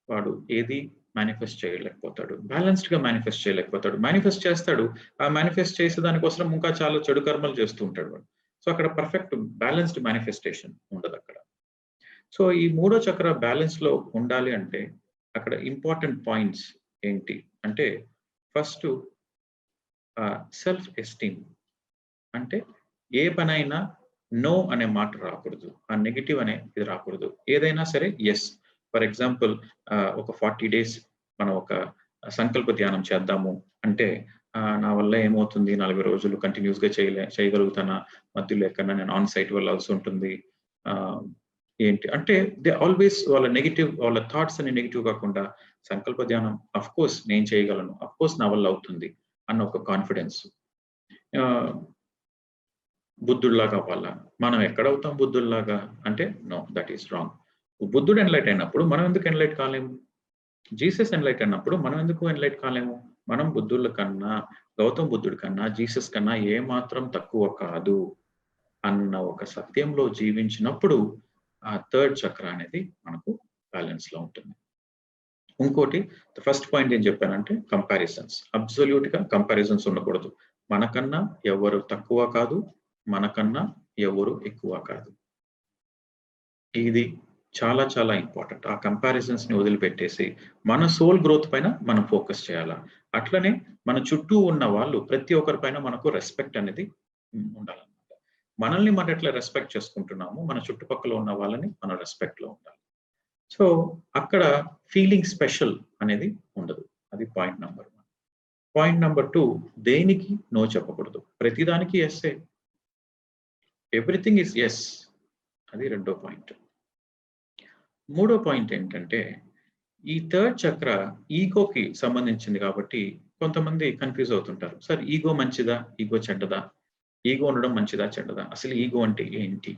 వాడు ఏది మేనిఫెస్ట్ చేయలేకపోతాడు. బ్యాలెన్స్డ్‌గా మేనిఫెస్ట్ చేయలేకపోతాడు. మేనిఫెస్ట్ చేస్తాడు. ఆ మేనిఫెస్ట్ చేసే దానికోసం ఇంకా చాలా చెడు కర్మలు చేస్తూ ఉంటాడు వాడు. సో అక్కడ పర్ఫెక్ట్ బ్యాలెన్స్డ్ మేనిఫెస్టేషన్ ఉండదక్కడ. సో ఈ మూడో చక్ర బ్యాలెన్స్‌లో ఉండాలి అంటే అక్కడ ఇంపార్టెంట్ పాయింట్స్ ఏంటి అంటే ఫస్టు సెల్ఫ్ ఎస్టీమ్. అంటే ఏ పనైనా నో అనే మాట రాకూడదు. ఆ నెగెటివ్ అనే ఇది రాకూడదు. ఏదైనా సరే యెస్. ఫర్ ఎగ్జాంపుల్ ఒక 40 డేస్ మనం ఒక సంకల్ప ధ్యానం చేద్దాము అంటే నా వల్ల ఏమవుతుంది 40 రోజులు కంటిన్యూయస్‌గా చేయగలుగుతానా? మధ్యలో ఎక్కడన్నా నేను ఆన్ సైట్ వెళ్ళాల్సి ఉంటుంది. ఆహ్, ఏంటి అంటే దే ఆల్‌వేస్ వాళ్ళ థాట్స్ అన్ని నెగెటివ్ కాకుండా సంకల్ప ధ్యానం ఆఫ్‌కోర్స్ నేను చేయగలను. ఆఫ్‌కోర్స్ నా వల్ల అవుతుంది అన్న ఒక కాన్ఫిడెన్స్. ఆహ్ బుద్ధుడిలాగా అవ్వాలా? మనం ఎక్కడవుతాం బుద్ధుడిలాగా? అంటే నో థట్ ఈస్ రాంగ్. బుద్ధుడు ఎన్‌లైట్ అయినప్పుడు మనం ఎందుకు ఎన్‌లైట్ కాలేము? జీసస్ ఎన్‌లైట్ అయినప్పుడు మనం ఎందుకు ఎన్‌లైట్ కాలేము? మనం బుద్ధుల కన్నా, గౌతమ్ బుద్ధుడి కన్నా, జీసస్ కన్నా ఏమాత్రం తక్కువ కాదు అన్న ఒక సత్యంలో జీవించినప్పుడు ఆ థర్డ్ చక్ర అనేది మనకు బ్యాలెన్స్‌లో ఉంటుంది. ఇంకోటి ఫస్ట్ పాయింట్ ఏం చెప్పానంటే కంపారిజన్స్. అబ్సొల్యూట్‌గా కంపారిజన్స్ ఉండకూడదు. మనకన్నా ఎవరు తక్కువ కాదు. మనకన్నా ఎవరు ఎక్కువ కాదు. ఇది చాలా చాలా ఇంపార్టెంట్. ఆ కంపారిజన్స్‌ని వదిలిపెట్టేసి మన సోల్ గ్రోత్ పైన మనం ఫోకస్ చేయాలా. అట్లనే మన చుట్టూ ఉన్న వాళ్ళు ప్రతి ఒక్కరి పైన మనకు రెస్పెక్ట్ అనేది ఉండాలన్నమాట. మనల్ని మనం ఎట్లా రెస్పెక్ట్ చేసుకుంటున్నామో మన చుట్టుపక్కల ఉన్న వాళ్ళని మనం రెస్పెక్ట్‌లో ఉండాలి. సో, అక్కడ ఫీలింగ్ స్పెషల్ అనేది ఉండదు. అది పాయింట్ నంబర్ 1. పాయింట్ నంబర్ 2 దేనికి నో చెప్పకూడదు. ప్రతిదానికి యెస్సే. Everything is yes. అది రెండో పాయింట్. మూడో పాయింట్ ఏంటంటే, ఈ థర్డ్ చక్ర ఈగోకి సంబంధించింది కాబట్టి కొంతమంది కన్‌ఫ్యూజ్ అవుతుంటారు. సార్ ఈగో మంచిదా? ఈగో చెడ్డదా? ఈగో ఉండడం మంచిదా? చెడ్డదా? అసలు ఈగో అంటే ఏంటి?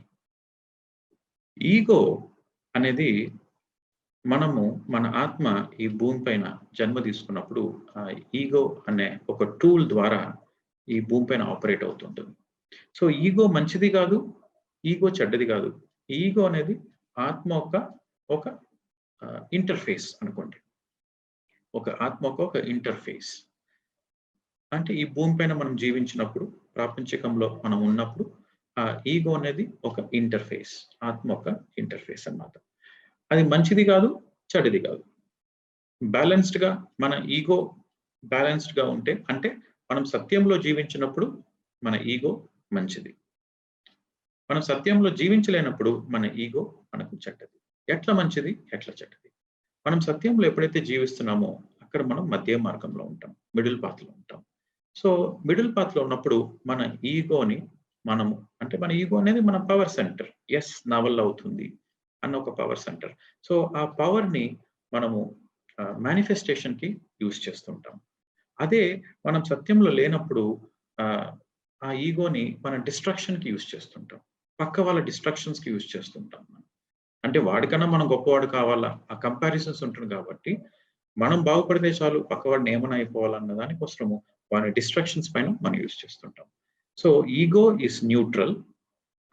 ఈగో అనేది మనము మన ఆత్మ ఈ భూమి పైన జన్మ తీసుకున్నప్పుడు ఈగో అనే ఒక టూల్ ద్వారా ఈ భూమి పైన ఆపరేట్ అవుతుంటుంది. సో ఈగో మంచిది కాదు. ఈగో చెడ్డది కాదు. ఈగో అనేది ఆత్మ ఒక ఇంటర్ఫేస్ అనుకోండి. ఒక ఇంటర్ఫేస్. అంటే ఈ భూమి పైన మనం జీవించినప్పుడు, ప్రాపంచికంలో మనం ఉన్నప్పుడు ఈగో అనేది ఒక ఇంటర్ఫేస్. ఆత్మ ఒక ఇంటర్ఫేస్ అన్నమాట. అది మంచిది కాదు, చెడ్డది కాదు. బ్యాలెన్స్డ్‌గా మన ఈగో బ్యాలెన్స్డ్‌గా ఉంటే అంటే మనం సత్యంలో జీవించినప్పుడు మన ఈగో మంచిది. మనం సత్యంలో జీవించలేనప్పుడు మన ఈగో మనకు చెడ్డది. ఎట్లా మంచిది? ఎట్లా చెడ్డది? మనం సత్యంలో ఎప్పుడైతే జీవిస్తున్నామో అక్కడ మనం మధ్య మార్గంలో ఉంటాం. మిడిల్ పాత్‌లో ఉంటాం. సో, మిడిల్ పాత్‌లో ఉన్నప్పుడు మన ఈగోని మనము అంటే మన ఈగో అనేది మన పవర్ సెంటర్. యెస్! నా వల్ల అవుతుంది అన్న ఒక పవర్ సెంటర్. సో, ఆ పవర్‌ని మనము మేనిఫెస్టేషన్‌కి యూజ్ చేస్తుంటాం. అదే మనం సత్యంలో లేనప్పుడు ఆహ్, ఆ ఈగోని మన డిస్ట్రాక్షన్‌కి యూజ్ చేస్తుంటాం. పక్క వాళ్ళ డిస్ట్రాక్షన్స్‌కి యూజ్ చేస్తుంటాం మనం. అంటే వాడికన్నా మనం గొప్పవాడు కావాలా? ఆ కంపారిజన్స్ ఉంటుంది కాబట్టి, మనం బాగుపడితే చాలు పక్కవాడిని ఏమన్నా అయిపోవాలన్న దానికోసము వాని డిస్ట్రాక్షన్స్ పైన మనం యూజ్ చేస్తుంటాం. So, ego is neutral.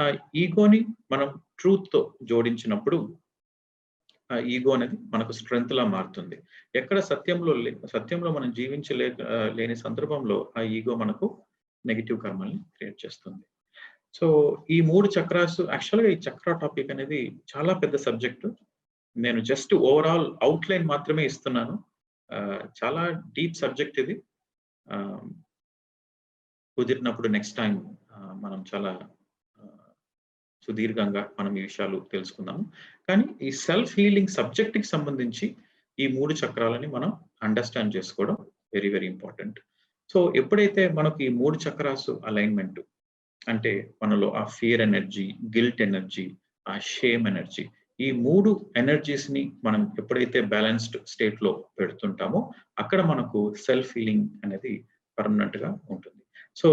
ఆ ఈగోని మనం ట్రూత్‌తో జోడించినప్పుడు ఆ ఈగో అనేది మనకు స్ట్రెంగ్త్‌లా మారుతుంది. ఎక్కడ సత్యంలో మనం లేని సందర్భంలో ఆ ఈగో మనకు నెగెటివ్ కర్మల్ని క్రియేట్ చేస్తుంది. సో, ఈ 3 చక్రాస్ యాక్చువల్‌గా ఈ చక్ర టాపిక్ అనేది చాలా పెద్ద సబ్జెక్టు. నేను జస్ట్ ఓవరాల్ ఔట్‌లైన్ మాత్రమే ఇస్తున్నాను. చాలా డీప్ సబ్జెక్ట్ ఇది. ఆహ్, కుదిరినప్పుడు నెక్స్ట్ టైమ్ మనం చాలా ఆహ్, సుదీర్ఘంగా మనం ఈ విషయాలు తెలుసుకుందాము. కానీ ఈ సెల్ఫ్ హీలింగ్ సబ్జెక్ట్‌కి సంబంధించి ఈ 3 చక్రాలని మనం అండర్‌స్టాండ్ చేసుకోవడం వెరీ, వెరీ ఇంపార్టెంట్. సో, ఎప్పుడైతే మనకు ఈ 3 చక్రాస్ అలైన్‌మెంట్ అంటే మనలో ఆ ఫియర్ ఎనర్జీ, గిల్ట్ ఎనర్జీ, ఆ షేమ్ ఎనర్జీ ఈ 3 ఎనర్జీస్‌ని మనం ఎప్పుడైతే బ్యాలెన్స్డ్ స్టేట్‌లో పెడుతుంటామో, అక్కడ మనకు సెల్ఫ్ హీలింగ్ అనేది పర్మనెంట్‌గా ఉంటుంది. సో,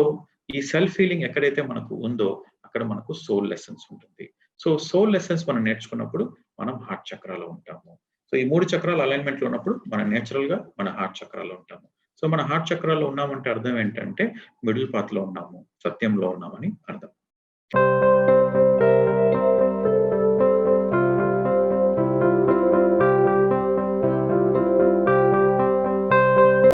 ఈ సెల్ఫ్ హీలింగ్ ఎక్కడైతే మనకు ఉందో, అక్కడ మనకు సోల్ లెసన్స్ ఉంటుంది. సో, సోల్ లెసన్స్ మనం నేర్చుకున్నప్పుడు మనం హార్ట్ చక్రాలో ఉంటాము. సో, ఈ 3 చక్రాలు అలైన్‌మెంట్‌లో ఉన్నప్పుడు మనం నేచురల్‌గా మన హార్ట్ చక్రాలో ఉంటాము. సో, మన హార్ట్ చక్రాలో ఉన్నామంటే అర్థం ఏంటంటే మిడిల్ పాత్‌లో ఉన్నాము, సత్యంలో ఉన్నామని అర్థం.